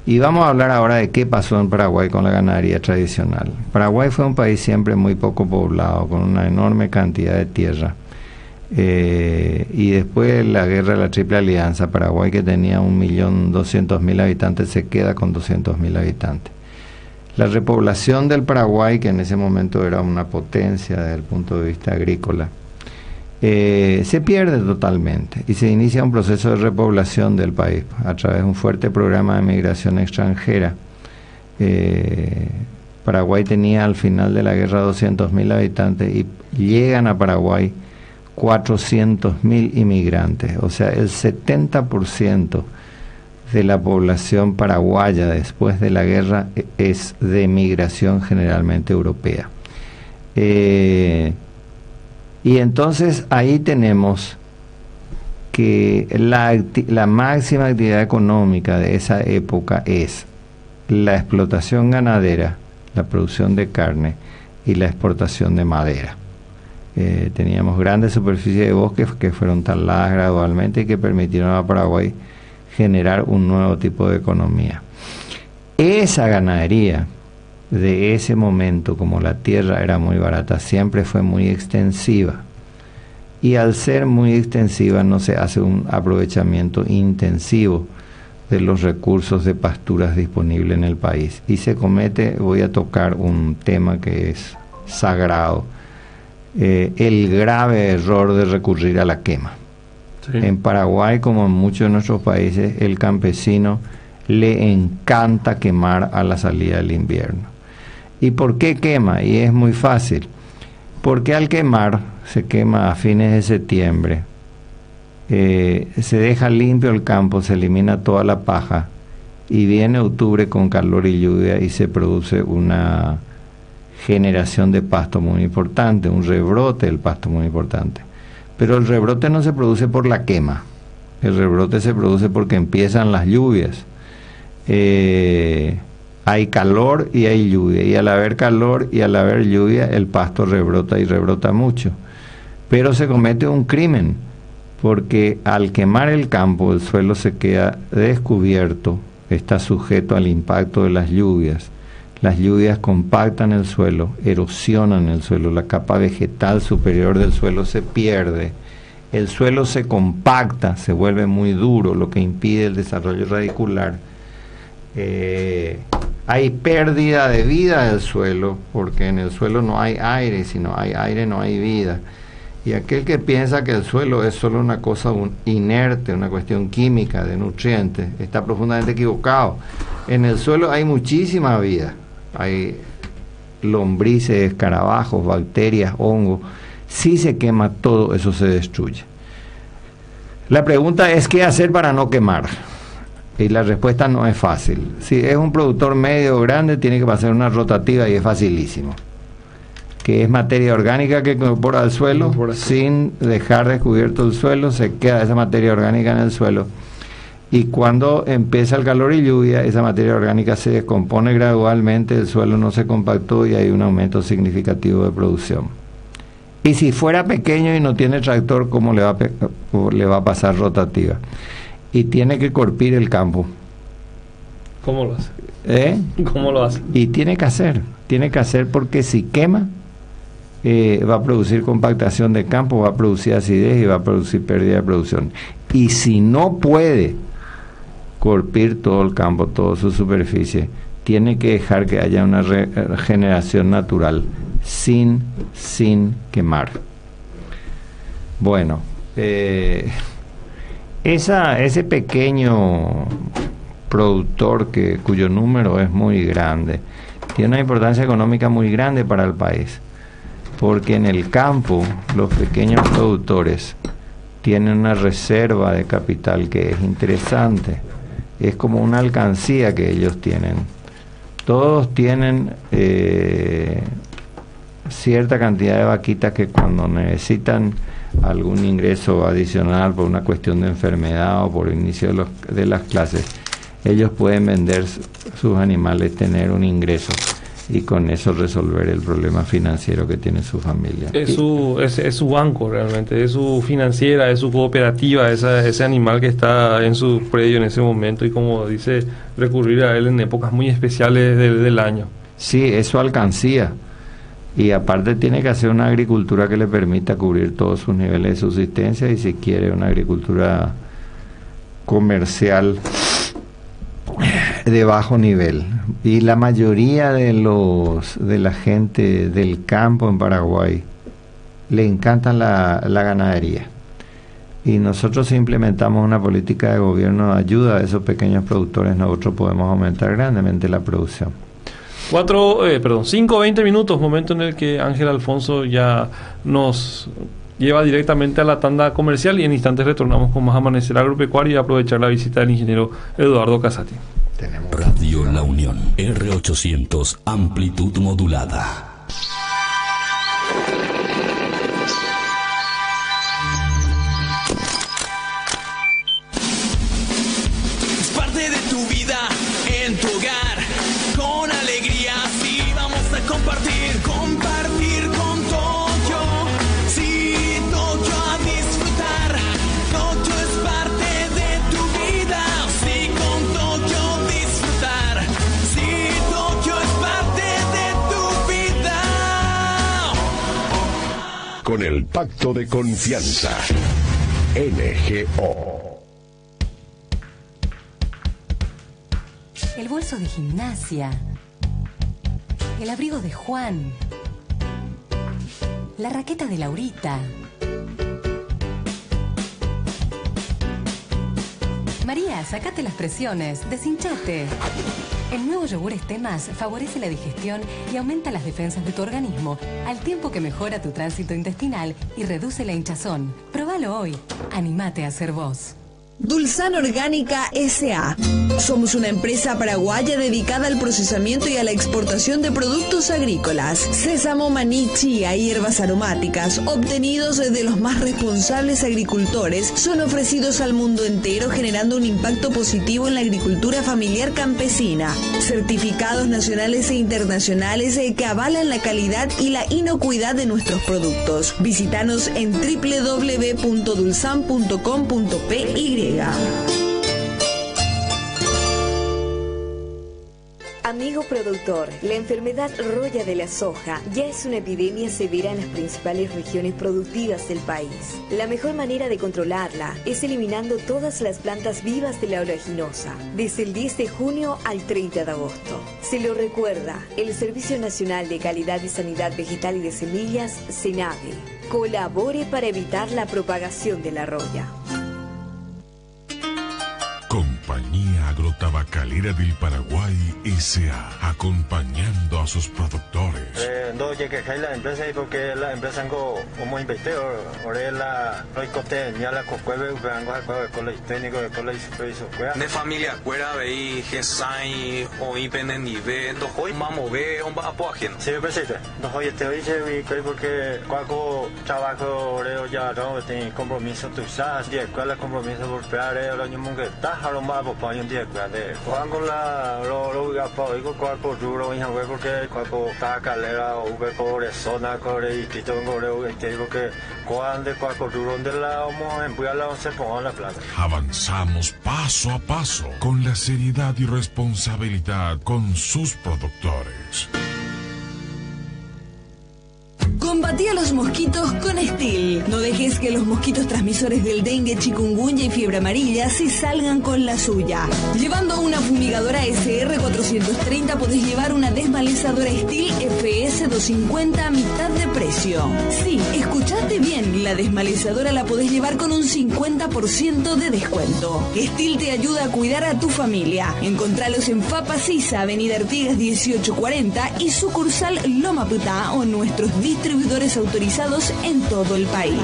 Y vamos a hablar ahora de qué pasó en Paraguay con la ganadería tradicional. Paraguay fue un país siempre muy poco poblado, con una enorme cantidad de tierra. Y después de la guerra de la Triple Alianza, Paraguay, que tenía 1.200.000 habitantes, se queda con 200.000 habitantes. La repoblación del Paraguay, que en ese momento era una potencia desde el punto de vista agrícola, se pierde totalmente, y se inicia un proceso de repoblación del país a través de un fuerte programa de migración extranjera. Paraguay tenía al final de la guerra 200.000 habitantes, y llegan a Paraguay 400.000 inmigrantes, o sea, el 70% de la población paraguaya después de la guerra es de migración generalmente europea. Y entonces ahí tenemos que la máxima actividad económica de esa época es la explotación ganadera, la producción de carne y la exportación de madera. Teníamos grandes superficies de bosques que fueron taladas gradualmente y que permitieron a Paraguay generar un nuevo tipo de economía. Esa ganadería de ese momento, como la tierra era muy barata, siempre fue muy extensiva. Y al ser muy extensiva no se hace un aprovechamiento intensivo de los recursos de pasturas disponibles en el país. Y se comete, voy a tocar un tema que es sagrado, el grave error de recurrir a la quema. Sí. En Paraguay, como en muchos de nuestros países, el campesino le encanta quemar a la salida del invierno. ¿Y por qué quema? Y es muy fácil. Porque al quemar, se quema a fines de septiembre, se deja limpio el campo, se elimina toda la paja, y viene octubre con calor y lluvia y se produce una generación de pasto muy importante, un rebrote del pasto muy importante. Pero el rebrote no se produce por la quema, el rebrote se produce porque empiezan las lluvias. Hay calor y hay lluvia, y al haber calor y al haber lluvia el pasto rebrota y rebrota mucho. Pero se comete un crimen, porque al quemar el campo el suelo se queda descubierto, está sujeto al impacto de las lluvias compactan el suelo, erosionan el suelo, la capa vegetal superior del suelo se pierde, el suelo se compacta, se vuelve muy duro, lo que impide el desarrollo radicular. Hay pérdida de vida del suelo, porque en el suelo no hay aire, si no hay aire no hay vida. Y aquel que piensa que el suelo es solo una cosa inerte, una cuestión química de nutrientes, está profundamente equivocado. En el suelo hay muchísima vida, hay lombrices, escarabajos, bacterias, hongos. Si se quema todo eso se destruye. La pregunta es ¿qué hacer para no quemar? Y la respuesta no es fácil. Si es un productor medio o grande, tiene que pasar una rotativa y es facilísimo. Que es materia orgánica que incorpora al suelo, sin dejar descubierto el suelo, se queda esa materia orgánica en el suelo. Y cuando empieza el calor y lluvia, esa materia orgánica se descompone gradualmente, el suelo no se compactó y hay un aumento significativo de producción. Y si fuera pequeño y no tiene tractor, ¿cómo le va a pasar rotativa? Y tiene que corpir el campo. ¿Cómo lo hace? ¿Cómo lo hace? Y tiene que hacer porque si quema, va a producir compactación de campo, va a producir acidez y va a producir pérdida de producción. Y si no puede corpir todo el campo, toda su superficie, tiene que dejar que haya una regeneración natural sin quemar. Bueno, ese pequeño productor cuyo número es muy grande, tiene una importancia económica muy grande para el país, porque en el campo los pequeños productores tienen una reserva de capital que es interesante, es como una alcancía que ellos tienen. Todos tienen cierta cantidad de vaquitas que cuando necesitan algún ingreso adicional por una cuestión de enfermedad o por inicio de las clases, ellos pueden vender sus animales, tener un ingreso y con eso resolver el problema financiero que tiene su familia. Es su banco realmente, es su financiera, es su cooperativa, ese animal que está en su predio en ese momento, y como dice, recurrir a él en épocas muy especiales del año. Sí, es su alcancía. Y aparte tiene que hacer una agricultura que le permita cubrir todos sus niveles de subsistencia, y si quiere una agricultura comercial de bajo nivel. Y la mayoría de la gente del campo en Paraguay le encanta la ganadería. Y nosotros si implementamos una política de gobierno de ayuda a esos pequeños productores, nosotros podemos aumentar grandemente la producción. 5:20 minutos, momento en el que Ángel Alfonso ya nos lleva directamente a la tanda comercial, y en instantes retornamos con más Amanecer Agropecuario y aprovechar la visita del ingeniero Eduardo Casati. Radio La Unión, R800, amplitud modulada. el pacto de confianza. NGO. El bolso de gimnasia. El abrigo de Juan. La raqueta de Laurita. María, sacate las presiones, deshinchate. El nuevo yogur Estemas favorece la digestión y aumenta las defensas de tu organismo, al tiempo que mejora tu tránsito intestinal y reduce la hinchazón. Próbalo hoy. Anímate a ser vos. Dulzán Orgánica S.A. Somos una empresa paraguaya dedicada al procesamiento y a la exportación de productos agrícolas. Sésamo, maní, chía y hierbas aromáticas, obtenidos de los más responsables agricultores, son ofrecidos al mundo entero, generando un impacto positivo en la agricultura familiar campesina. Certificados nacionales e internacionales que avalan la calidad y la inocuidad de nuestros productos. Visítanos en www.dulzan.com.py. Amigo productor, la enfermedad roya de la soja ya es una epidemia severa en las principales regiones productivas del país. La mejor manera de controlarla es eliminando todas las plantas vivas de la oleaginosa, desde el 10 de junio al 30 de agosto. Se lo recuerda el Servicio Nacional de Calidad y Sanidad Vegetal y de Semillas, SENAVE. Colabore para evitar la propagación de la roya. Compañía Agrotabacalera del Paraguay S.A. acompañando a sus productores. No llegué a la empresa y porque la empresa como investigador, ahora la cote ya la cocueve vengo a colegio técnico de colegio supervisor. De familia cuera veí gesai o ipenen nivel do hoy mamo ve on va po agenda. Sí, presidente. No hoy te dice mi porque cuando trabajo ahora ya no tengo compromiso tú sabes, de cuál compromiso por esperar el año mundial. Haron más por paño de grande. Cuando la lo gapo digo cuerpo duro en juego porque cuando está calera o por zona corre y quito en que digo que cuando cuerpo duro de la vamos en la se pone la plata. Avanzamos paso a paso con la seriedad y responsabilidad con sus productores. Combatí a los mosquitos con Estil. No dejes que los mosquitos transmisores del dengue, chikungunya y fiebre amarilla se salgan con la suya. Llevando una fumigadora SR430 podés llevar una desmalezadora Estil FS 250 a mitad de precio. Sí, escuchaste bien, la desmalezadora la podés llevar con un 50% de descuento. Estil te ayuda a cuidar a tu familia. Encontralos en Fapa Sisa, Avenida Artigas 1840 y sucursal Loma Putá o nuestros distribuidores autorizados en todo el país.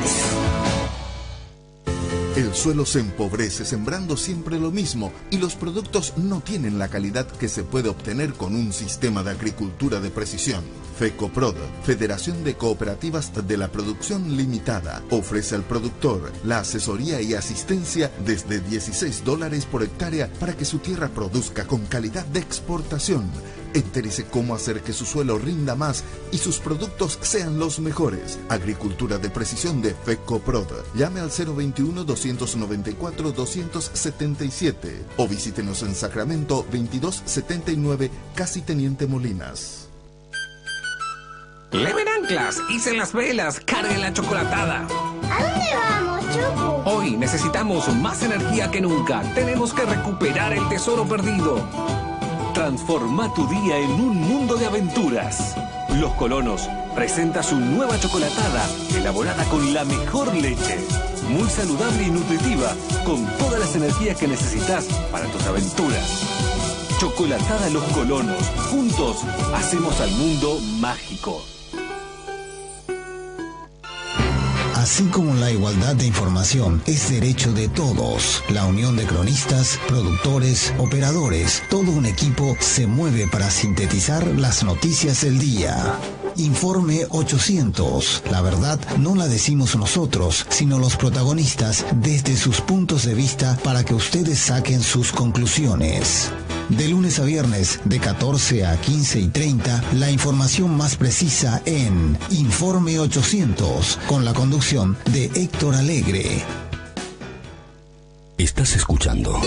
El suelo se empobrece sembrando siempre lo mismo y los productos no tienen la calidad que se puede obtener con un sistema de agricultura de precisión. FECOPROD, Federación de Cooperativas de la Producción Limitada, ofrece al productor la asesoría y asistencia desde $16 por hectárea para que su tierra produzca con calidad de exportación. Entérese cómo hacer que su suelo rinda más y sus productos sean los mejores. Agricultura de precisión de FECOPROD. Llame al 021-294-277 o visítenos en Sacramento 2279, Casi Teniente Molinas. Leven anclas, hicen las velas, carguen la chocolatada. ¿A dónde vamos, Choco? Hoy necesitamos más energía que nunca. Tenemos que recuperar el tesoro perdido. Transforma tu día en un mundo de aventuras. Los Colonos presenta su nueva chocolatada, elaborada con la mejor leche. Muy saludable y nutritiva, con todas las energías que necesitas para tus aventuras. Chocolatada Los Colonos. Juntos hacemos al mundo mágico. Así como la igualdad de información es derecho de todos, la unión de cronistas, productores, operadores, todo un equipo se mueve para sintetizar las noticias del día. Informe 800. La verdad no la decimos nosotros, sino los protagonistas desde sus puntos de vista para que ustedes saquen sus conclusiones. De lunes a viernes, de 14 a 15:30, la información más precisa en Informe 800, con la conducción de Héctor Alegre. Estás escuchando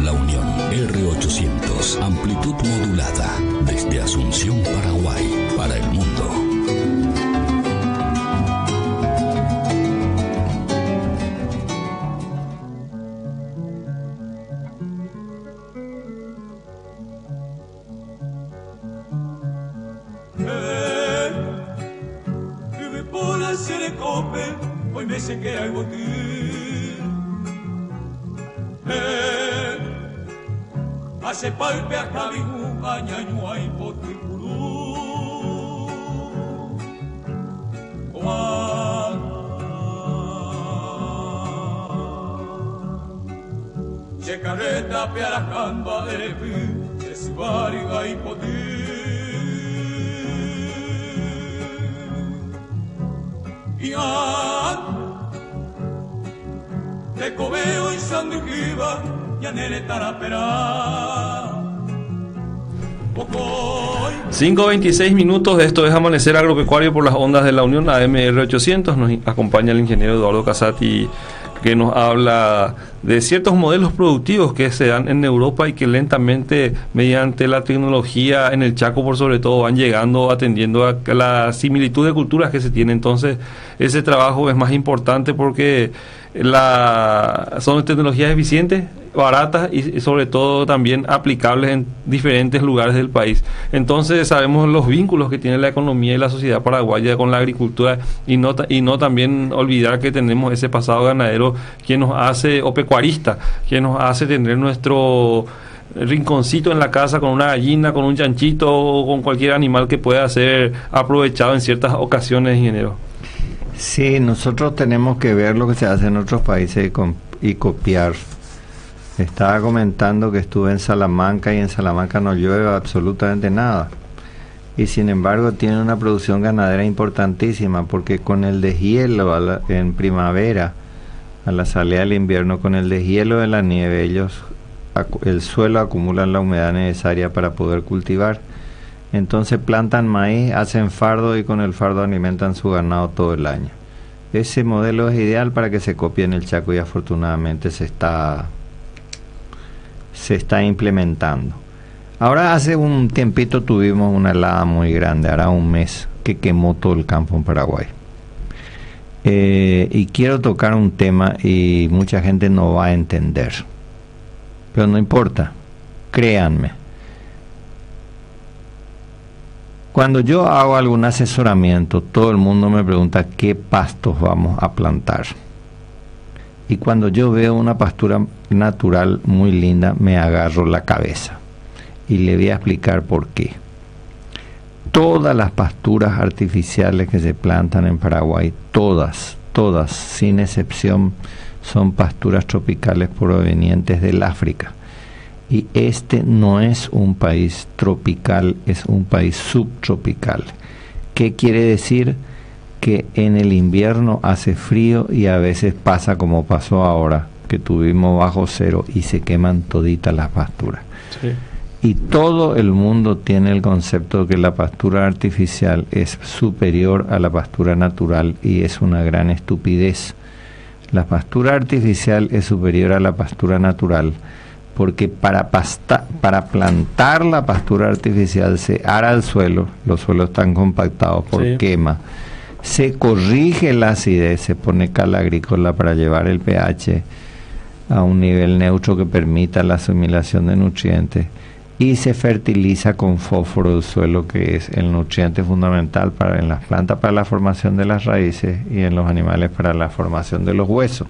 La Unión R800, amplitud modulada, desde Asunción, Paraguay, para el mundo. se queda el botín. Hace palpe a Javigu, añañua y poticurú. Se carreta pearajando a derepi, se sibariga y potín. Te cobeo y sandujiva, ya nere tarapera. 5:26 minutos, esto es Amanecer Agropecuario por las ondas de la Unión AMR 800. Nos acompaña el ingeniero Eduardo Casati, que nos habla de ciertos modelos productivos que se dan en Europa y que lentamente, mediante la tecnología en el Chaco por sobre todo, van llegando, atendiendo a la similitud de culturas que se tiene. Entonces ese trabajo es más importante porque son tecnologías eficientes, baratas y sobre todo también aplicables en diferentes lugares del país. Entonces sabemos los vínculos que tiene la economía y la sociedad paraguaya con la agricultura y no también olvidar que tenemos ese pasado ganadero que nos hace, o pecuarista, que nos hace tener nuestro rinconcito en la casa con una gallina, con un chanchito o con cualquier animal que pueda ser aprovechado en ciertas ocasiones, ingeniero. Sí, nosotros tenemos que ver lo que se hace en otros países y copiar. Estaba comentando que estuve en Salamanca y en Salamanca no llueve absolutamente nada. Y sin embargo tiene una producción ganadera importantísima porque con el deshielo en primavera, a la salida del invierno, con el deshielo de la nieve, el suelo acumulan la humedad necesaria para poder cultivar. Entonces plantan maíz, hacen fardo y con el fardo alimentan su ganado todo el año. Ese modelo es ideal para que se copie en el Chaco y afortunadamente se está implementando. Ahora hace un tiempito tuvimos una helada muy grande, hará un mes, que quemó todo el campo en Paraguay. Y quiero tocar un tema y mucha gente no va a entender. Pero no importa, créanme. Cuando yo hago algún asesoramiento, todo el mundo me pregunta qué pastos vamos a plantar. Y cuando yo veo una pastura natural muy linda, me agarro la cabeza. Y le voy a explicar por qué. Todas las pasturas artificiales que se plantan en Paraguay, todas, sin excepción, son pasturas tropicales provenientes del África. Y este no es un país tropical, es un país subtropical. ¿Qué quiere decir? Que en el invierno hace frío y a veces pasa como pasó ahora, que tuvimos bajo cero y se queman toditas las pasturas. Sí. Y todo el mundo tiene el concepto de que la pastura artificial es superior a la pastura natural y es una gran estupidez. La pastura artificial es superior a la pastura natural porque para plantar la pastura artificial se ara el suelo, los suelos están compactados por quema, se corrige la acidez, se pone cal agrícola para llevar el pH a un nivel neutro que permita la asimilación de nutrientes y se fertiliza con fósforo el suelo, que es el nutriente fundamental en las plantas para la formación de las raíces y en los animales para la formación de los huesos.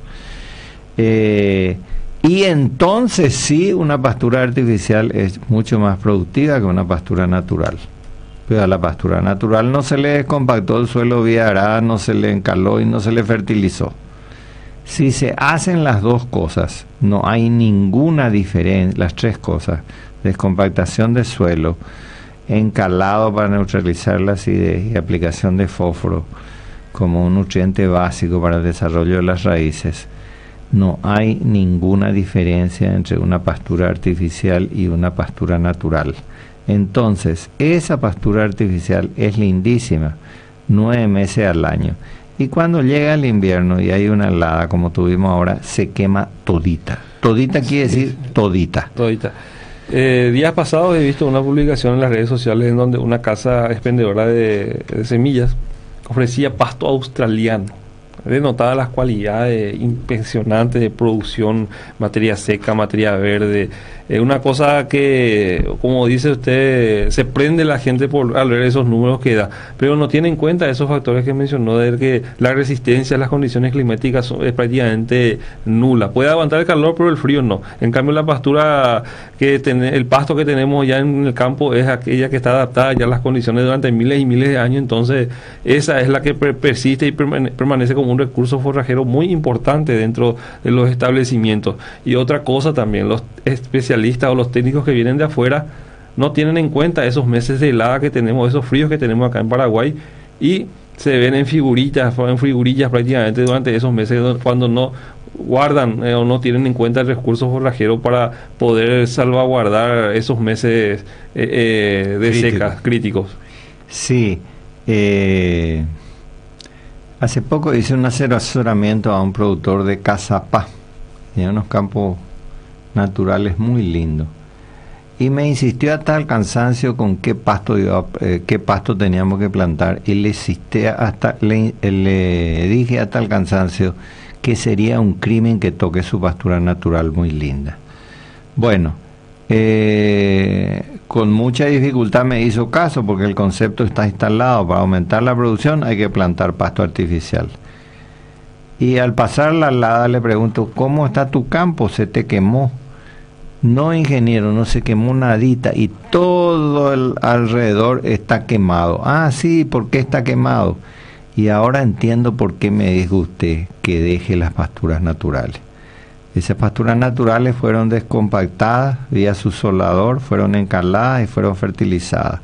Y entonces sí, una pastura artificial es mucho más productiva que una pastura natural. Pero a la pastura natural no se le descompactó el suelo vía arada, no se le encaló y no se le fertilizó. Si se hacen las dos cosas, no hay ninguna diferencia, las tres cosas, descompactación de suelo, encalado para neutralizar la acidez y aplicación de fósforo como un nutriente básico para el desarrollo de las raíces, no hay ninguna diferencia entre una pastura artificial y una pastura natural. Entonces, esa pastura artificial es lindísima, 9 meses al año. Y cuando llega el invierno y hay una helada como tuvimos ahora, se quema todita. Todita quiere decir todita. Todita. Días pasados he visto una publicación en las redes sociales en donde una casa expendedora de semillas ofrecía pasto australiano. denotadas las cualidades impresionantes de producción, materia seca, materia verde. Una cosa que, como dice usted, se prende la gente al ver esos números que da, pero no tiene en cuenta esos factores que mencionó, de que la resistencia a las condiciones climáticas es prácticamente nula. Puede aguantar el calor, pero el frío no. En cambio, la pastura, el pasto que tenemos ya en el campo es aquella que está adaptada ya a las condiciones durante miles y miles de años, entonces esa es la que persiste y permanece como un recurso forrajero muy importante dentro de los establecimientos. Y otra cosa también, los especialistas o los técnicos que vienen de afuera no tienen en cuenta esos meses de helada que tenemos, esos fríos que tenemos acá en Paraguay, y se ven en figurillas prácticamente durante esos meses cuando no guardan o no tienen en cuenta el recurso forrajero para poder salvaguardar esos meses de secas críticos. Sí, hace poco hice un asesoramiento a un productor de Cazapá, tiene unos campos naturales muy lindos, y me insistió hasta el cansancio con qué pasto teníamos que plantar, y le dije hasta el cansancio que sería un crimen que toque su pastura natural muy linda. Bueno, con mucha dificultad me hizo caso, porque el concepto está instalado: para aumentar la producción hay que plantar pasto artificial. Y al pasar la helada le pregunto: ¿cómo está tu campo? ¿Se te quemó? No, ingeniero, no se quemó nadita, y todo el alrededor está quemado. Ah, sí, ¿por qué está quemado? Y ahora entiendo por qué me dijo usted que deje las pasturas naturales. Esas pasturas naturales fueron descompactadas vía su solador, fueron encaladas y fueron fertilizadas.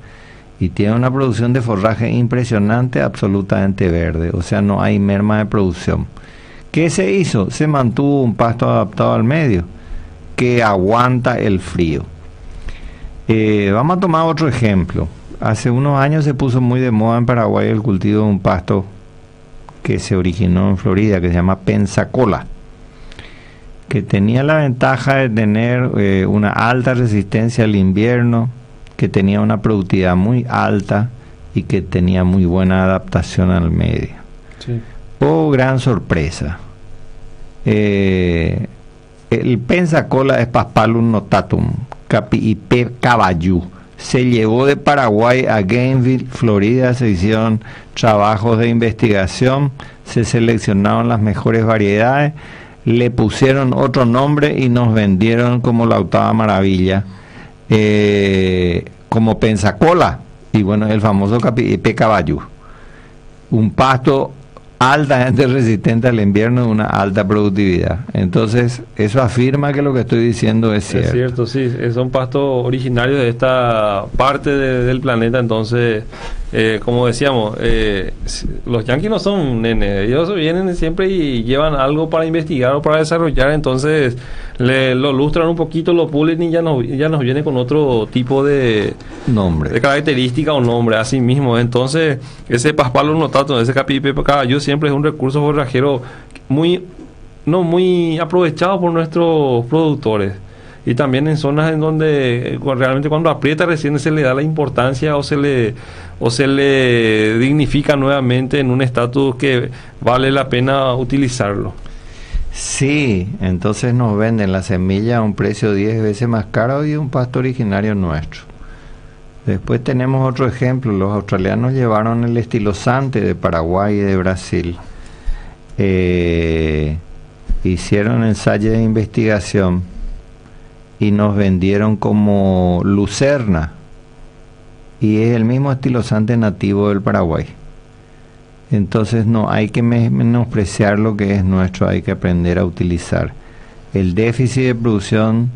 Y tiene una producción de forraje impresionante, absolutamente verde. O sea, no hay merma de producción. ¿Qué se hizo? Se mantuvo un pasto adaptado al medio, que aguanta el frío. Vamos a tomar otro ejemplo. Hace unos años se puso muy de moda en Paraguay el cultivo de un pasto que se originó en Florida, que se llama Pensacola, que tenía la ventaja de tener una alta resistencia al invierno, que tenía una productividad muy alta y que tenía muy buena adaptación al medio. Sí. Oh, gran sorpresa. El Pensacola es Paspalum notatum, Capi caballú. Se llevó de Paraguay a Gainesville, Florida, se hicieron trabajos de investigación, se seleccionaron las mejores variedades, le pusieron otro nombre y nos vendieron como la octava maravilla, como Pensacola, y bueno, el famoso Capi caballú. Un pasto altamente resistente al invierno, de una alta productividad. Entonces, eso afirma que lo que estoy diciendo es cierto. Es cierto, sí, son pastos originarios de esta parte del planeta. Entonces, como decíamos, los yanquis no son nenes, ellos vienen siempre y llevan algo para investigar o para desarrollar, entonces lo lustran un poquito, lo pulen y ya nos viene con otro tipo de nombre, de característica o nombre, así mismo. Entonces, ese Paspalum notatum, ese Capipe caballú siempre es un recurso forrajero no muy aprovechado por nuestros productores, y también en zonas en donde realmente cuando aprieta recién se le da la importancia o se le dignifica nuevamente en un estatus que vale la pena utilizarlo. Sí, entonces nos venden la semilla a un precio 10 veces más caro y un pasto originario nuestro. Después tenemos otro ejemplo: los australianos llevaron el estilosante de Paraguay y de Brasil, hicieron ensayos de investigación y nos vendieron como lucerna, y es el mismo estilosante nativo del Paraguay. Entonces no hay que menospreciar lo que es nuestro, hay que aprender a utilizar. El déficit de producción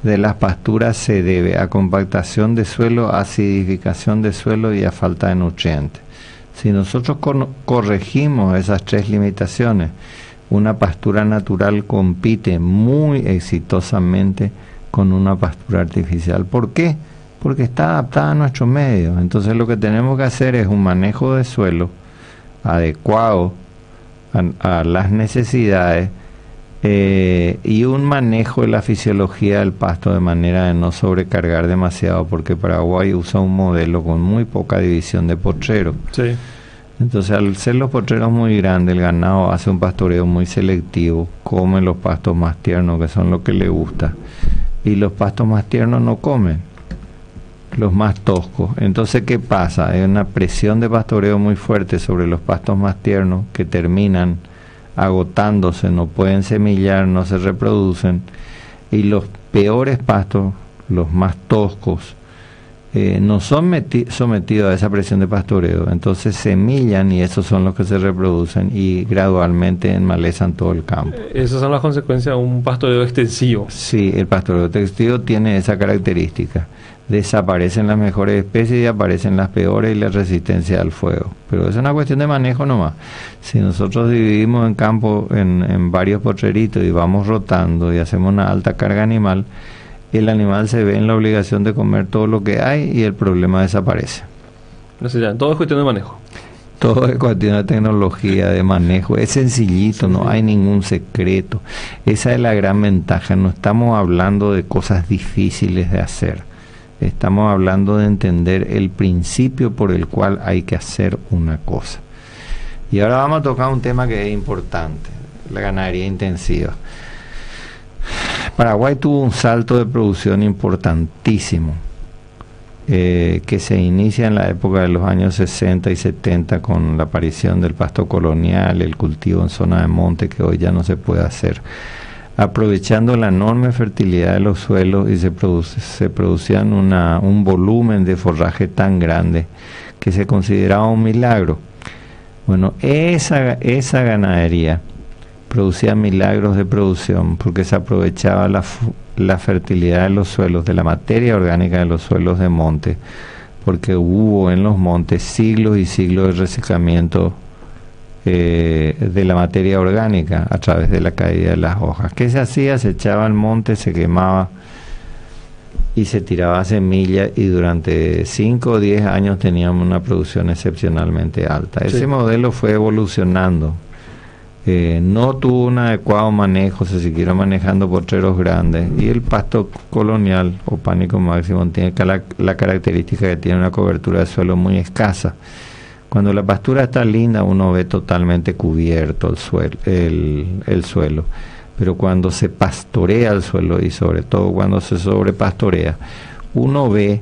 de las pasturas se debe a compactación de suelo, acidificación de suelo y a falta de nutrientes. Si nosotros corregimos esas tres limitaciones, una pastura natural compite muy exitosamente con una pastura artificial. ¿Por qué? Porque está adaptada a nuestro medio. Entonces lo que tenemos que hacer es un manejo de suelo adecuado a las necesidades, y un manejo de la fisiología del pasto de manera de no sobrecargar demasiado, porque Paraguay usa un modelo con muy poca división de potrero. Sí. Entonces, al ser los potreros muy grandes, el ganado hace un pastoreo muy selectivo, come los pastos más tiernos, que son lo que le gusta, y los pastos más tiernos no comen, los más toscos. Entonces, ¿qué pasa? Hay una presión de pastoreo muy fuerte sobre los pastos más tiernos que terminan agotándose, no pueden semillar, no se reproducen, y los peores pastos, los más toscos, no son sometidos a esa presión de pastoreo, entonces semillan y esos son los que se reproducen y gradualmente enmalezan todo el campo. Esas son las consecuencias de un pastoreo extensivo. Sí, el pastoreo extensivo tiene esa característica. Desaparecen las mejores especies y aparecen las peores y la resistencia al fuego. Pero es una cuestión de manejo nomás. Si nosotros dividimos en campo en varios potreritos y vamos rotando y hacemos una alta carga animal, el animal se ve en la obligación de comer todo lo que hay y el problema desaparece. No sé, ya, todo es cuestión de manejo. Todo es cuestión de tecnología, de manejo. Es sencillito, no hay ningún secreto. Esa es la gran ventaja. No estamos hablando de cosas difíciles de hacer. Estamos hablando de entender el principio por el cual hay que hacer una cosa. Y ahora vamos a tocar un tema que es importante, la ganadería intensiva. Paraguay tuvo un salto de producción importantísimo que se inicia en la época de los años 60 y 70 con la aparición del pasto colonial, el cultivo en zona de monte que hoy ya no se puede hacer, aprovechando la enorme fertilidad de los suelos, y se producían un volumen de forraje tan grande que se consideraba un milagro. Bueno, esa ganadería producía milagros de producción porque se aprovechaba la fertilidad de los suelos, de la materia orgánica de los suelos de monte, porque hubo en los montes siglos y siglos de resecamiento de la materia orgánica a través de la caída de las hojas. ¿Qué se hacía? Se echaba al monte, se quemaba y se tiraba semilla, y durante 5 o 10 años teníamos una producción excepcionalmente alta. Ese modelo fue evolucionando. No tuvo un adecuado manejo, se siguieron manejando potreros grandes, y el pasto colonial o pánico máximo tiene la característica de que tiene una cobertura de suelo muy escasa. Cuando la pastura está linda, uno ve totalmente cubierto el suelo, pero cuando se pastorea el suelo, y sobre todo cuando se sobrepastorea, uno ve.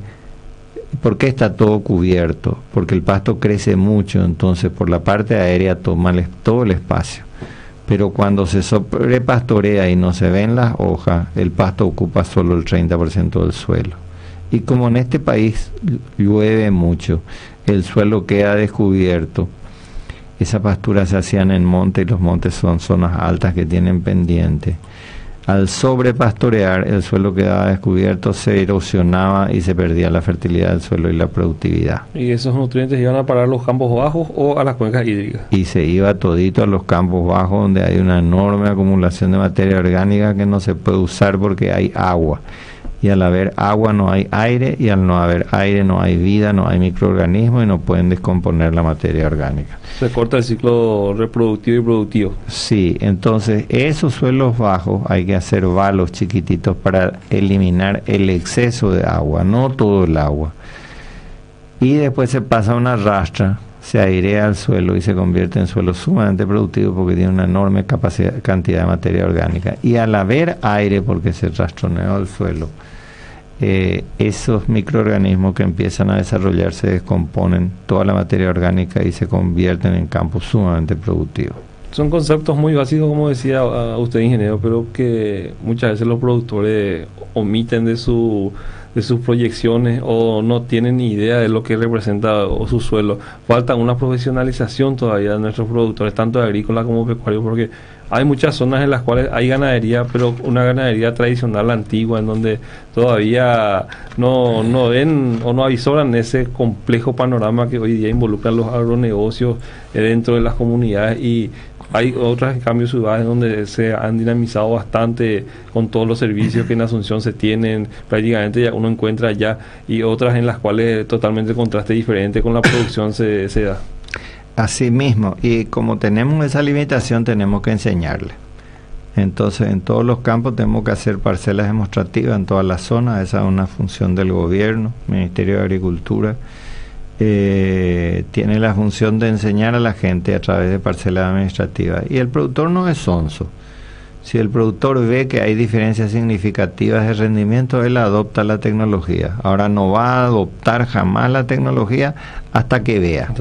¿Por qué está todo cubierto? Porque el pasto crece mucho, entonces por la parte aérea toma todo el espacio. Pero cuando se sobrepastorea y no se ven las hojas, el pasto ocupa solo el 30% del suelo. Y como en este país llueve mucho, el suelo queda descubierto. Esas pasturas se hacían en monte, y los montes son zonas altas que tienen pendiente. Al sobrepastorear, el suelo quedaba descubierto, se erosionaba y se perdía la fertilidad del suelo y la productividad. ¿Y esos nutrientes iban a parar a los campos bajos o a las cuencas hídricas? Y se iba todito a los campos bajos, donde hay una enorme acumulación de materia orgánica que no se puede usar porque hay agua. Y al haber agua no hay aire, y al no haber aire no hay vida, no hay microorganismos, y no pueden descomponer la materia orgánica. Se corta el ciclo reproductivo y productivo. Sí, entonces esos suelos bajos hay que hacer valos chiquititos para eliminar el exceso de agua, no todo el agua. Y después se pasa una rastra, se airea el suelo y se convierte en suelo sumamente productivo porque tiene una enorme cantidad de materia orgánica. Y al haber aire, porque se rastroneó el suelo, esos microorganismos que empiezan a desarrollarse descomponen toda la materia orgánica y se convierten en campos sumamente productivos. Son conceptos muy básicos, como decía usted, ingeniero, pero que muchas veces los productores omiten de sus proyecciones, o no tienen ni idea de lo que representa o su suelo. Falta una profesionalización todavía de nuestros productores, tanto agrícolas como pecuarios, porque hay muchas zonas en las cuales hay ganadería, pero una ganadería tradicional antigua, en donde todavía no ven o no avisoran ese complejo panorama que hoy día involucran los agronegocios dentro de las comunidades. Y hay otras, en cambio, ciudades donde se han dinamizado bastante con todos los servicios que en Asunción se tienen, prácticamente ya uno encuentra allá, y otras en las cuales totalmente el contraste diferente con la producción se da. Así mismo, y como tenemos esa limitación, tenemos que enseñarle. Entonces, en todos los campos tenemos que hacer parcelas demostrativas en todas las zonas. Esa es una función del gobierno, Ministerio de Agricultura, tiene la función de enseñar a la gente a través de parcelas administrativas. Y el productor no es sonso. Si el productor ve que hay diferencias significativas de rendimiento, él adopta la tecnología. Ahora no va a adoptar jamás la tecnología hasta que vea.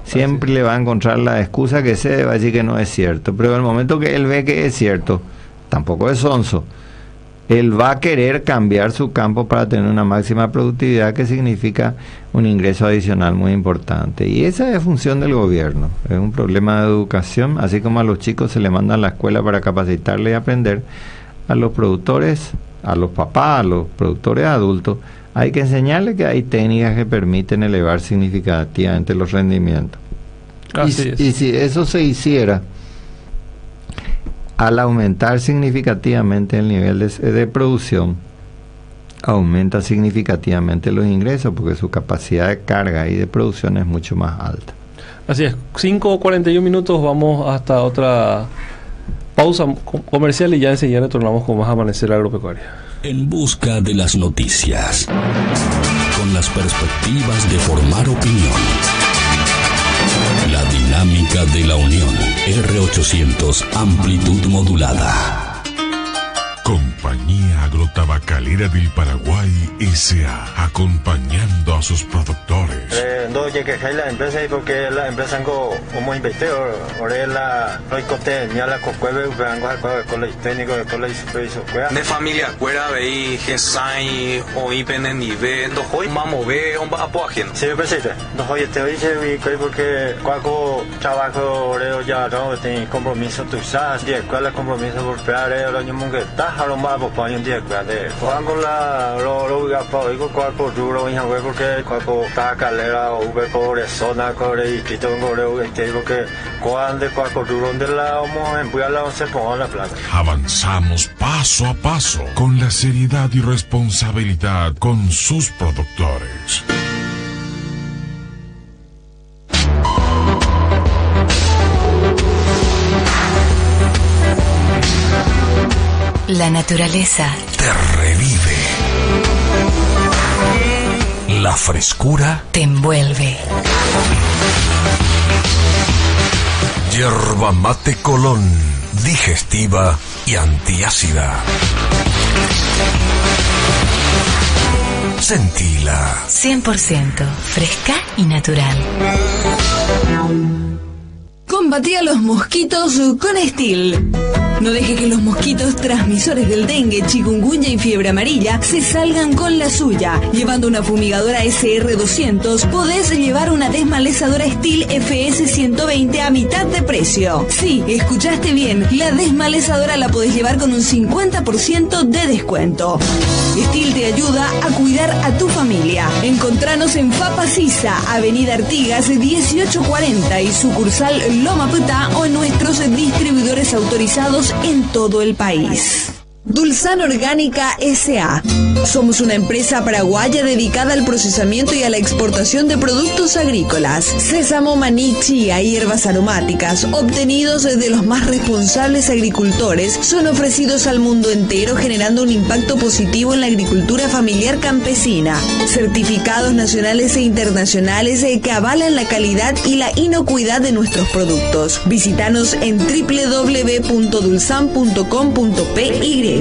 Siempre le va a encontrar la excusa que se va a decir que no es cierto. Pero en el momento que él ve que es cierto, tampoco es sonso. Él va a querer cambiar su campo para tener una máxima productividad, que significa un ingreso adicional muy importante. Y esa es función del gobierno. Es un problema de educación. Así como a los chicos se les manda a la escuela para capacitarles y aprender, a los productores, a los papás, a los productores adultos, hay que enseñarles que hay técnicas que permiten elevar significativamente los rendimientos. Y si eso se hiciera, al aumentar significativamente el nivel de producción, aumenta significativamente los ingresos, porque su capacidad de carga y de producción es mucho más alta. Así es, 5:41 minutos, vamos hasta otra pausa comercial y ya enseguida retornamos con más Amanecer Agropecuario. En busca de las noticias, con las perspectivas de formar opinión. La dinámica de la Unión. R800, amplitud modulada. Compañía Agrotabacalera del Paraguay S.A. acompañando a sus productores. No llegué a la empresa y porque la empresa como invertir ahora la roicote ni a la cocueve vengo al colegio técnico de colegio superior de familia cuera veí gesai o ipenen nivel do hoy mamo ve un apo ajeno. Sí, presidente. No hoy te dice porque cuando trabajo ahora ya no tengo compromiso tú sabes de escuela compromiso por pegar el año mundial. Haron más por paño de grande. Cuando la lo gapo digo cuerpo duro y hago porque cuerpo está calera o por zona corre y quito un goreo que digo que cuando cuerpo duro de la vamos en la se pone la plata. Avanzamos paso a paso con la seriedad y responsabilidad con sus productores. La naturaleza te revive. La frescura te envuelve. Yerba mate Colón, digestiva y antiácida. Sentila. 100% fresca y natural. Combatí a los mosquitos con Estil. No deje que los mosquitos transmisores del dengue, chikungunya y fiebre amarilla se salgan con la suya. Llevando una fumigadora SR200, podés llevar una desmalezadora Estil FS 120 a mitad de precio. Sí, escuchaste bien, la desmalezadora la podés llevar con un 50% de descuento. Estil te ayuda a cuidar a tu familia. Encontranos en Papa Sisa, Avenida Artigas 1840 y sucursal Loma Putá, o en nuestros distribuidores autorizados en todo el país. Dulsan Orgánica S.A. Somos una empresa paraguaya dedicada al procesamiento y a la exportación de productos agrícolas. Sésamo, maní, chía y hierbas aromáticas, obtenidos de los más responsables agricultores, son ofrecidos al mundo entero, generando un impacto positivo en la agricultura familiar campesina. Certificados nacionales e internacionales que avalan la calidad y la inocuidad de nuestros productos. Visítanos en www.dulsan.com.py.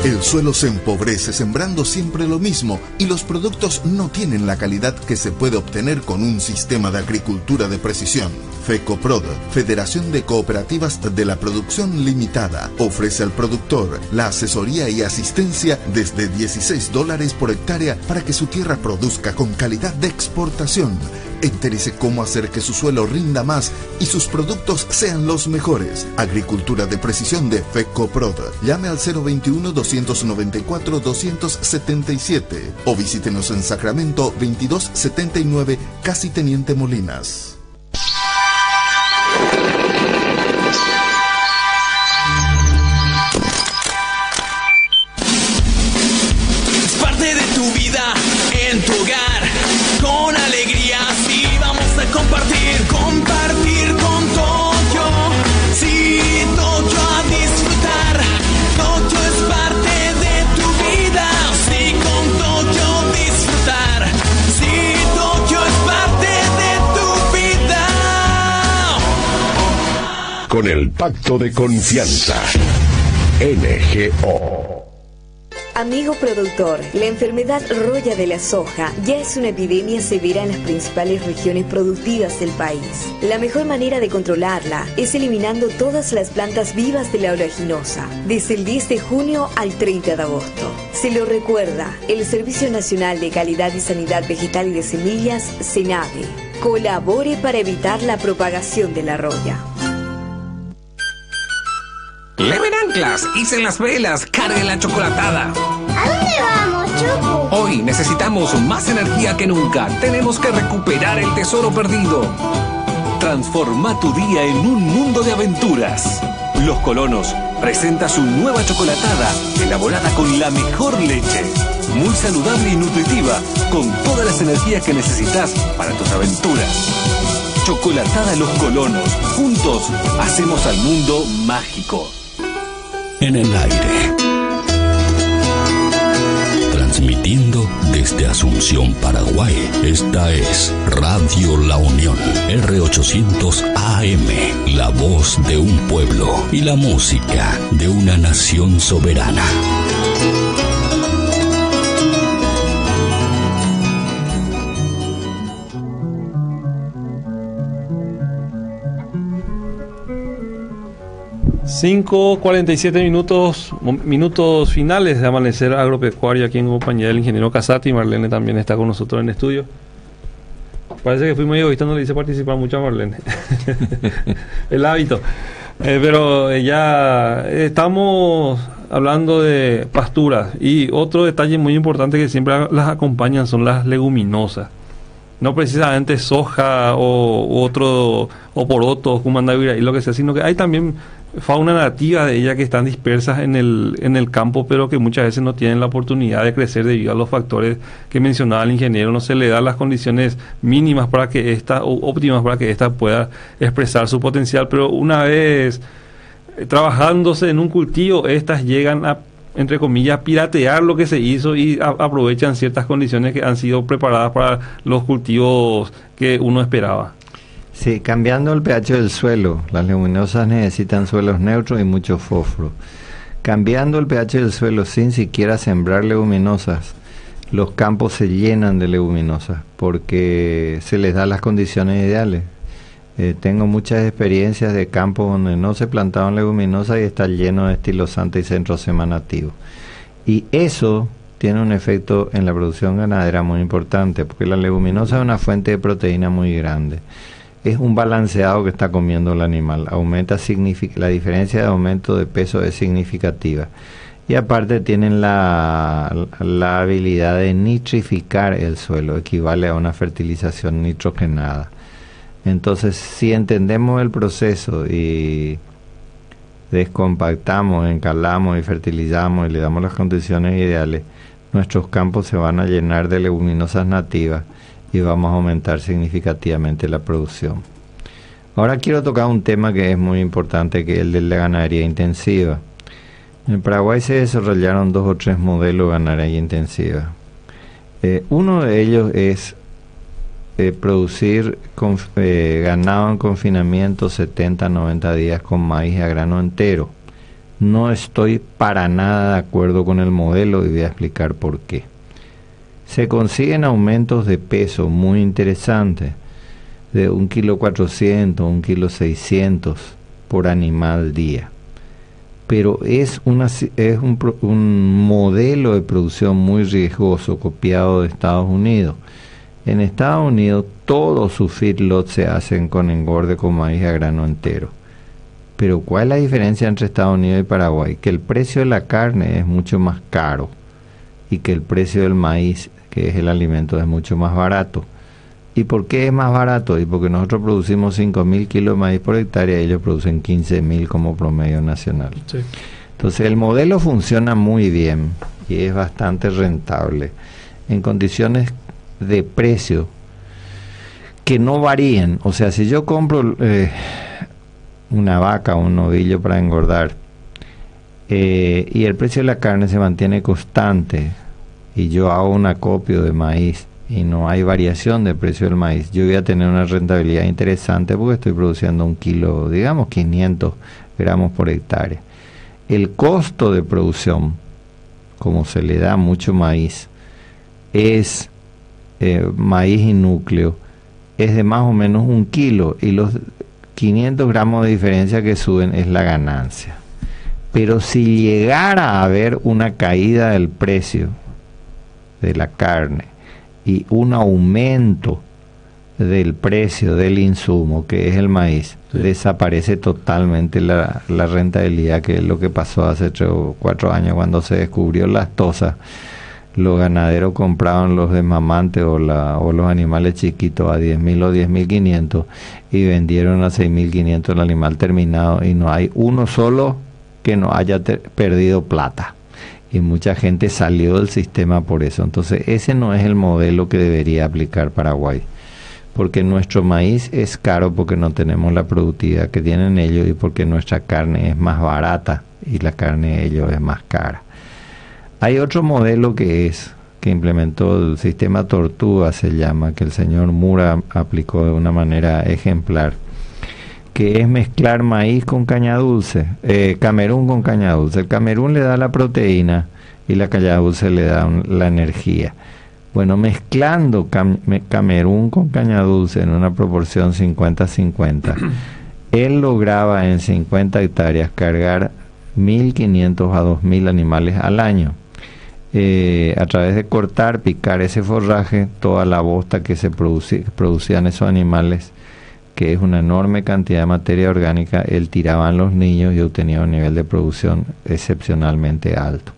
El suelo se empobrece sembrando siempre lo mismo y los productos no tienen la calidad que se puede obtener con un sistema de agricultura de precisión. FECOPROD, Federación de Cooperativas de la Producción Limitada, ofrece al productor la asesoría y asistencia desde $16 por hectárea para que su tierra produzca con calidad de exportación. Entérese cómo hacer que su suelo rinda más y sus productos sean los mejores. Agricultura de precisión de FECOPROD. Llame al 021-294-277 o visítenos en Sacramento 2279, Casi Teniente Molinas. Es parte de tu vida, en tu hogar, con alegría, sí, vamos a compartir con Tokio. Sí, Tokio a disfrutar. Tokio es parte de tu vida, sí, con con el pacto de confianza. NGO. Amigo productor, la enfermedad roya de la soja ya es una epidemia severa en las principales regiones productivas del país. La mejor manera de controlarla es eliminando todas las plantas vivas de la oleaginosa, desde el 10 de junio al 30 de agosto. Se lo recuerda el Servicio Nacional de Calidad y Sanidad Vegetal y de Semillas, SENAVE. Colabore para evitar la propagación de la roya. Leven anclas, hice las velas, cargue la chocolatada. ¿A dónde vamos, Choco? Hoy necesitamos más energía que nunca. Tenemos que recuperar el tesoro perdido. Transforma tu día en un mundo de aventuras. Los Colonos presenta su nueva chocolatada, elaborada con la mejor leche. Muy saludable y nutritiva, con todas las energías que necesitas para tus aventuras. Chocolatada Los Colonos. Juntos hacemos al mundo mágico. En el aire. Transmitiendo desde Asunción, Paraguay. Esta es Radio La Unión. R800 AM. La voz de un pueblo y la música de una nación soberana. Minutos finales de Amanecer Agropecuario, aquí en compañía del ingeniero Casati. Marlene también está con nosotros en estudio. Parece que fui muy egoísta, no le hice participar mucho a Marlene. El hábito. Pero ya estamos hablando de pasturas, y otro detalle muy importante que siempre las acompañan son las leguminosas. No precisamente soja o otro, o porotos, cumandavira y lo que sea, sino que hay también fauna nativa de ella que están dispersas en el campo, pero que muchas veces no tienen la oportunidad de crecer debido a los factores que mencionaba el ingeniero. No se le dan las condiciones mínimas para que óptimas para que ésta pueda expresar su potencial, pero una vez trabajándose en un cultivo, estas llegan a, entre comillas, piratear lo que se hizo y aprovechan ciertas condiciones que han sido preparadas para los cultivos que uno esperaba. Sí, cambiando el pH del suelo, las leguminosas necesitan suelos neutros y mucho fósforo. Cambiando el pH del suelo sin siquiera sembrar leguminosas, los campos se llenan de leguminosas porque se les da las condiciones ideales. Tengo muchas experiencias de campos donde no se plantaban leguminosas y está lleno de estilosante y centrosema nativo. Y eso tiene un efecto en la producción ganadera muy importante, porque la leguminosa es una fuente de proteína muy grande. Es un balanceado que está comiendo el animal. La diferencia de aumento de peso es significativa. Y aparte tienen la habilidad de nitrificar el suelo, equivale a una fertilización nitrogenada. Entonces, si entendemos el proceso y descompactamos, encalamos y fertilizamos y le damos las condiciones ideales, nuestros campos se van a llenar de leguminosas nativas y vamos a aumentar significativamente la producción. Ahora quiero tocar un tema que es muy importante, que es el de la ganadería intensiva. En Paraguay se desarrollaron 2 o 3 modelos de ganadería intensiva. Uno de ellos es producir ganado en confinamiento 70-90 días con maíz a grano entero. No estoy para nada de acuerdo con el modelo y voy a explicar por qué. Se consiguen aumentos de peso muy interesantes, de 1,4 kg, 1,6 kg por animal día. Pero es un modelo de producción muy riesgoso copiado de Estados Unidos. En Estados Unidos todos sus feedlots se hacen con engorde con maíz a grano entero. Pero ¿cuál es la diferencia entre Estados Unidos y Paraguay? Que el precio de la carne es mucho más caro y que el precio del maíz, que es el alimento, es mucho más barato. ¿Y por qué es más barato? Y porque nosotros producimos 5.000 kilos de maíz por hectárea y ellos producen 15.000 como promedio nacional. Sí. Entonces el modelo funciona muy bien y es bastante rentable en condiciones de precio que no varíen. O sea, si yo compro una vaca o un novillo para engordar y el precio de la carne se mantiene constante y yo hago un acopio de maíz y no hay variación de precio del maíz, yo voy a tener una rentabilidad interesante porque estoy produciendo 1 kilo, digamos 500 gramos por hectárea. El costo de producción, como se le da mucho maíz, es maíz y núcleo, es de más o menos 1 kilo, y los 500 gramos de diferencia que suben es la ganancia. Pero si llegara a haber una caída del precio de la carne y un aumento del precio del insumo, que es el maíz, desaparece totalmente la rentabilidad, que es lo que pasó hace 3 o 4 años cuando se descubrió las tosas. Los ganaderos compraban los desmamantes o los animales chiquitos a 10.000 o 10.500 y vendieron a 6.500 el animal terminado, y no hay uno solo que no haya perdido plata. Y mucha gente salió del sistema por eso. Entonces ese no es el modelo que debería aplicar Paraguay, porque nuestro maíz es caro porque no tenemos la productividad que tienen ellos, y porque nuestra carne es más barata y la carne de ellos es más cara. Hay otro modelo que implementó el sistema Tortuga, se llama, que el señor Mura aplicó de una manera ejemplar, que es mezclar maíz con caña dulce, camerún con caña dulce. El camerún le da la proteína y la caña dulce le da la energía. Bueno, mezclando camerún con caña dulce en una proporción 50-50, él lograba en 50 hectáreas cargar 1.500 a 2.000 animales al año. A través de cortar, picar ese forraje, toda la bosta que se producían esos animales, que es una enorme cantidad de materia orgánica, él tiraba a los niños y obtenía un nivel de producción excepcionalmente alto.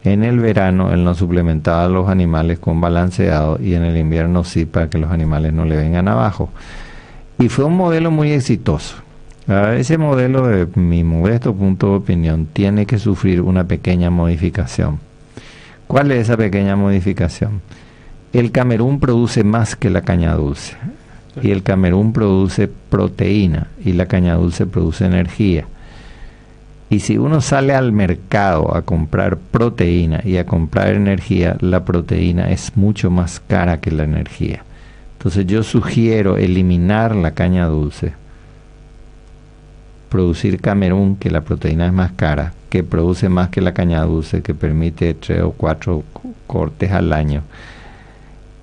En el verano él no suplementaba a los animales con balanceado, y en el invierno sí, para que los animales no le vengan abajo. Y fue un modelo muy exitoso. Ese modelo, de mi modesto punto de opinión, tiene que sufrir una pequeña modificación. ¿Cuál es esa pequeña modificación? El camerún produce más que la caña dulce, y el camerún produce proteína y la caña dulce produce energía. Y si uno sale al mercado a comprar proteína y a comprar energía, la proteína es mucho más cara que la energía. Entonces yo sugiero eliminar la caña dulce, producir camerún, que la proteína es más cara, que produce más que la caña dulce, que permite 3 o 4 cortes al año.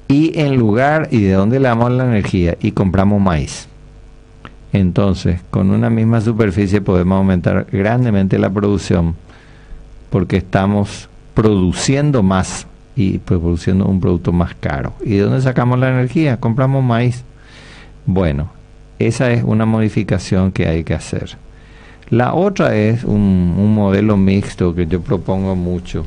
Y en lugar, ¿y de dónde le damos la energía? Y compramos maíz. Entonces, con una misma superficie podemos aumentar grandemente la producción, porque estamos produciendo más y produciendo un producto más caro. ¿Y de dónde sacamos la energía? Compramos maíz. Bueno, esa es una modificación que hay que hacer. La otra es un modelo mixto que yo propongo mucho,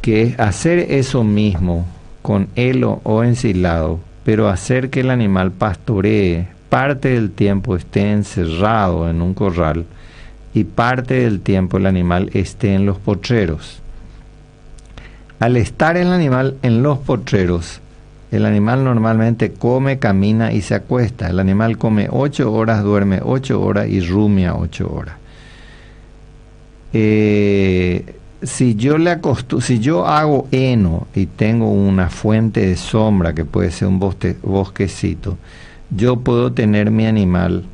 que es hacer eso mismo con helo o ensilado, pero hacer que el animal pastoree, parte del tiempo esté encerrado en un corral y parte del tiempo el animal esté en los potreros. Al estar el animal en los potreros, el animal normalmente come, camina y se acuesta. El animal come 8 horas, duerme 8 horas y rumia 8 horas. Si yo hago heno y tengo una fuente de sombra que puede ser un bosquecito, yo puedo tener mi animal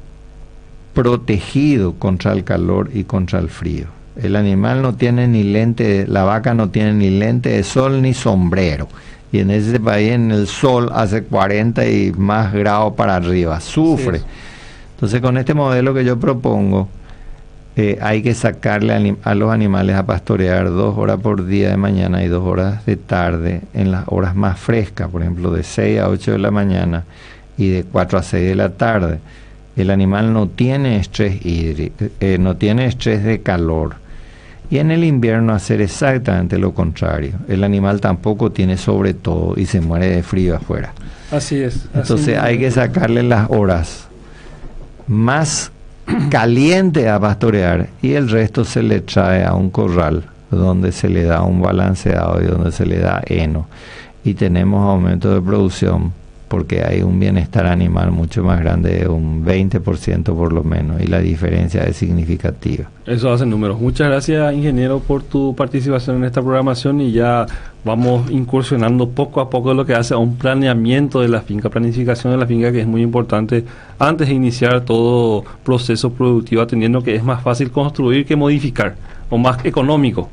protegido contra el calor y contra el frío. El animal no tiene ni lente, la vaca no tiene ni lente de sol ni sombrero. Y en ese país, en el sol, hace 40 y más grados para arriba, sufre. Sí. Entonces, con este modelo que yo propongo, hay que sacarle a los animales a pastorear 2 horas por día de mañana y 2 horas de tarde, en las horas más frescas, por ejemplo, de 6 a 8 de la mañana y de 4 a 6 de la tarde. El animal no tiene estrés hídrico, no tiene estrés de calor. Y en el invierno hacer exactamente lo contrario. El animal tampoco tiene sobre todo y se muere de frío afuera. Así es. Entonces hay que sacarle las horas más calientes a pastorear y el resto se le trae a un corral donde se le da un balanceado y donde se le da heno. Y tenemos aumento de producción porque hay un bienestar animal mucho más grande, de un 20% por lo menos, y la diferencia es significativa. Eso hace números. Muchas gracias, ingeniero, por tu participación en esta programación, y ya vamos incursionando poco a poco lo que hace a un planeamiento de la finca, planificación de la finca, que es muy importante antes de iniciar todo proceso productivo, atendiendo que es más fácil construir que modificar, o más económico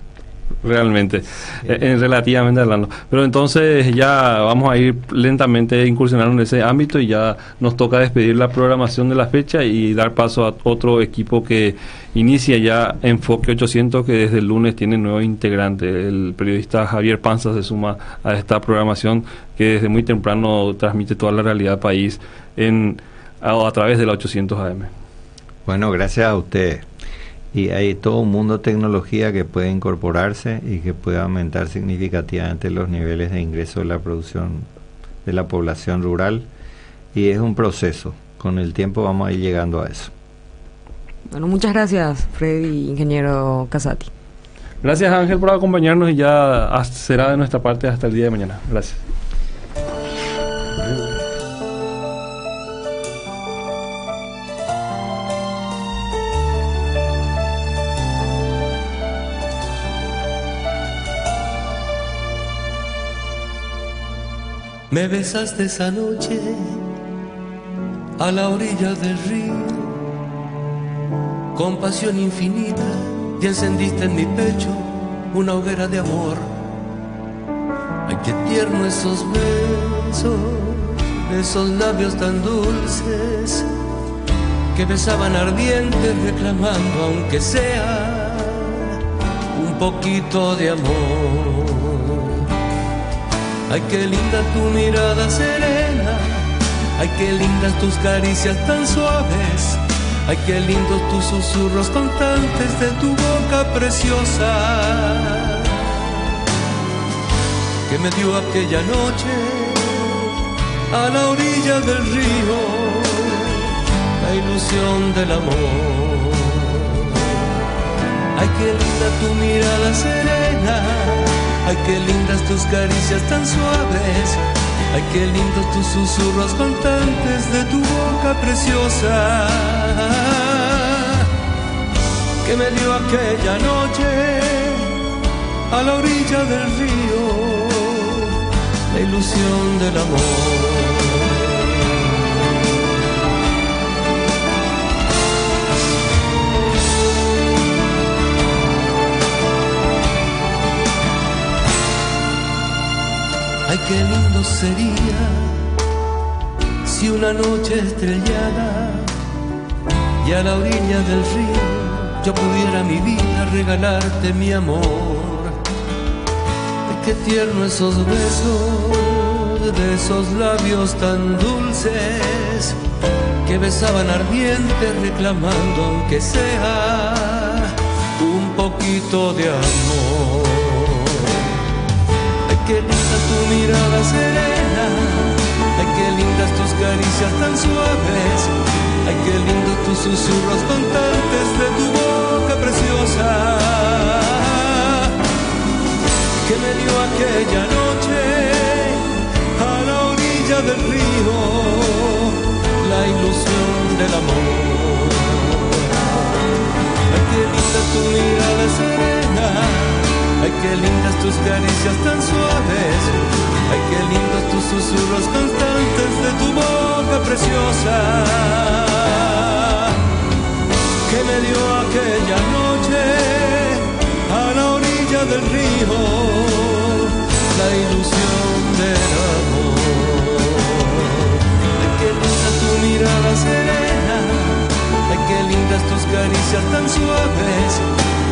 realmente, relativamente hablando. Pero entonces ya vamos a ir lentamente incursionando en ese ámbito, y ya nos toca despedir la programación de la fecha y dar paso a otro equipo que inicia ya Enfoque 800, que desde el lunes tiene nuevo integrante. El periodista Javier Panza se suma a esta programación, que desde muy temprano transmite toda la realidad del país a través de la 800 AM. Bueno, gracias a usted. Y hay todo un mundo de tecnología que puede incorporarse y que puede aumentar significativamente los niveles de ingreso de la producción de la población rural, y es un proceso. Con el tiempo vamos a ir llegando a eso. Bueno, muchas gracias, Freddy, ingeniero Casati. Gracias, Ángel, por acompañarnos, y ya será de nuestra parte hasta el día de mañana. Gracias. Me besaste esa noche a la orilla del río, con pasión infinita, y encendiste en mi pecho una hoguera de amor. Ay, qué tierno esos besos, esos labios tan dulces, que besaban ardientes reclamando, aunque sea un poquito de amor. Ay, qué linda tu mirada serena, ay, qué lindas tus caricias tan suaves, ay, qué lindos tus susurros constantes de tu boca preciosa, que me dio aquella noche a la orilla del río, la ilusión del amor. Ay, qué linda tu mirada serena, ay, qué lindas tus caricias tan suaves, ay, qué lindos tus susurros constantes de tu boca preciosa, que me dio aquella noche a la orilla del río, la ilusión del amor. Ay, qué lindo sería si una noche estrellada y a la orilla del río yo pudiera mi vida regalarte mi amor. Ay, qué tierno esos besos de esos labios tan dulces, que besaban ardientes reclamando, aunque sea un poquito de amor. Ay, qué linda tu mirada serena, ay, qué lindas tus caricias tan suaves, ay, qué lindos tus susurros constantes de tu boca preciosa, que me dio aquella noche a la orilla del río, la ilusión del amor. Ay, qué linda tu mirada serena, ay, qué lindas tus caricias tan suaves, ay, qué lindos tus susurros constantes de tu boca preciosa, que me dio aquella noche a la orilla del río, la ilusión del amor. Ay, qué linda tu mirada serena, ay, qué lindas tus caricias tan suaves,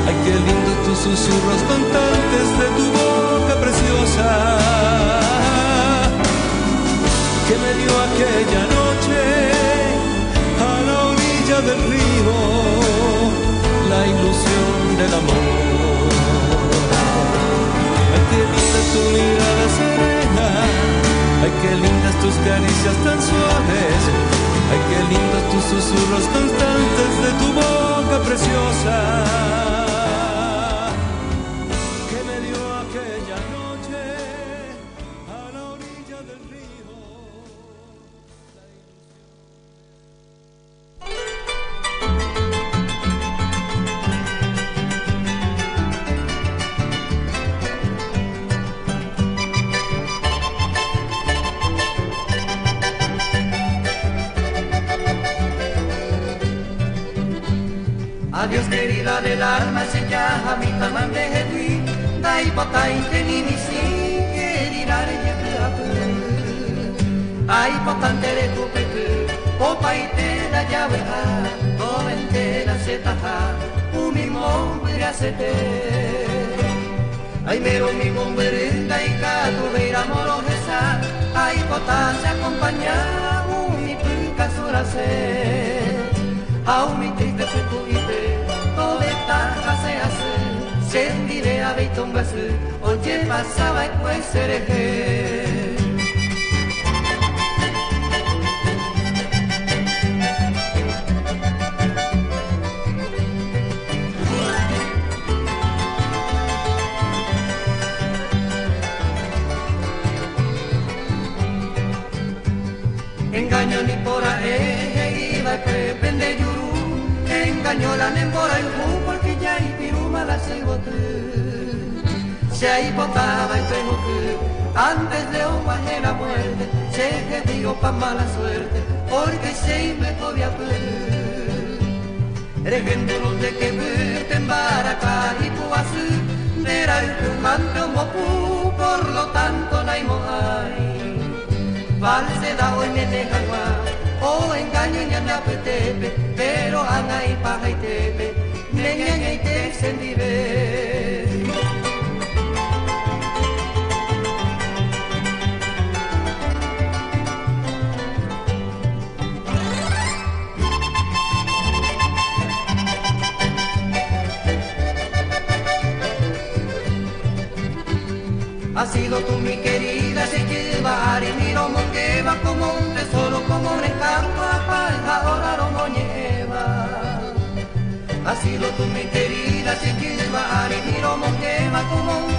ay, qué lindos tus susurros constantes de tu boca preciosa, que me dio aquella noche a la orilla del río, la ilusión del amor. Ay, qué linda tu mirada serena, ay, qué lindas tus caricias tan suaves, ay, qué lindos tus susurros constantes de tu boca preciosa, que me dio aquella noche a la orilla del río. Adiós querida del alma, se llama mi taman de hetui, dai potain tenini sin querirare yepu. Ai potante de tu peku, opaite da llave ha, ovente la setaha, umi mombre acete. Ai mero mi mombre, dai kato veira moro hesa, ai potase acompaña, umi punka surase. Au mi triste pecuite, todo está hace hace, sentire a beitongasu, oye pasaba y pues sereje. Engaño ni por ahí, iba a prepende yuru. Engañó la nembora y porque ya y piruma la sigote. Se ahí botaba el pejo que antes de un la muerte, se que digo pa' mala suerte, porque se me podía perder. Regendo de que vete en Baracá y Puasú, era el pujante o mopú, por lo tanto no hay mohai. Falsedad hoy me deja guay, o engaño y anda petepe, pero anga y paja y tepe, neña y te extendiré. Ha sido tú mi querida, se lleva y miro que va como un tesoro, como un encanto, ahora no lo lleva. Ha sido tú mi querida, se lleva y miro que va como un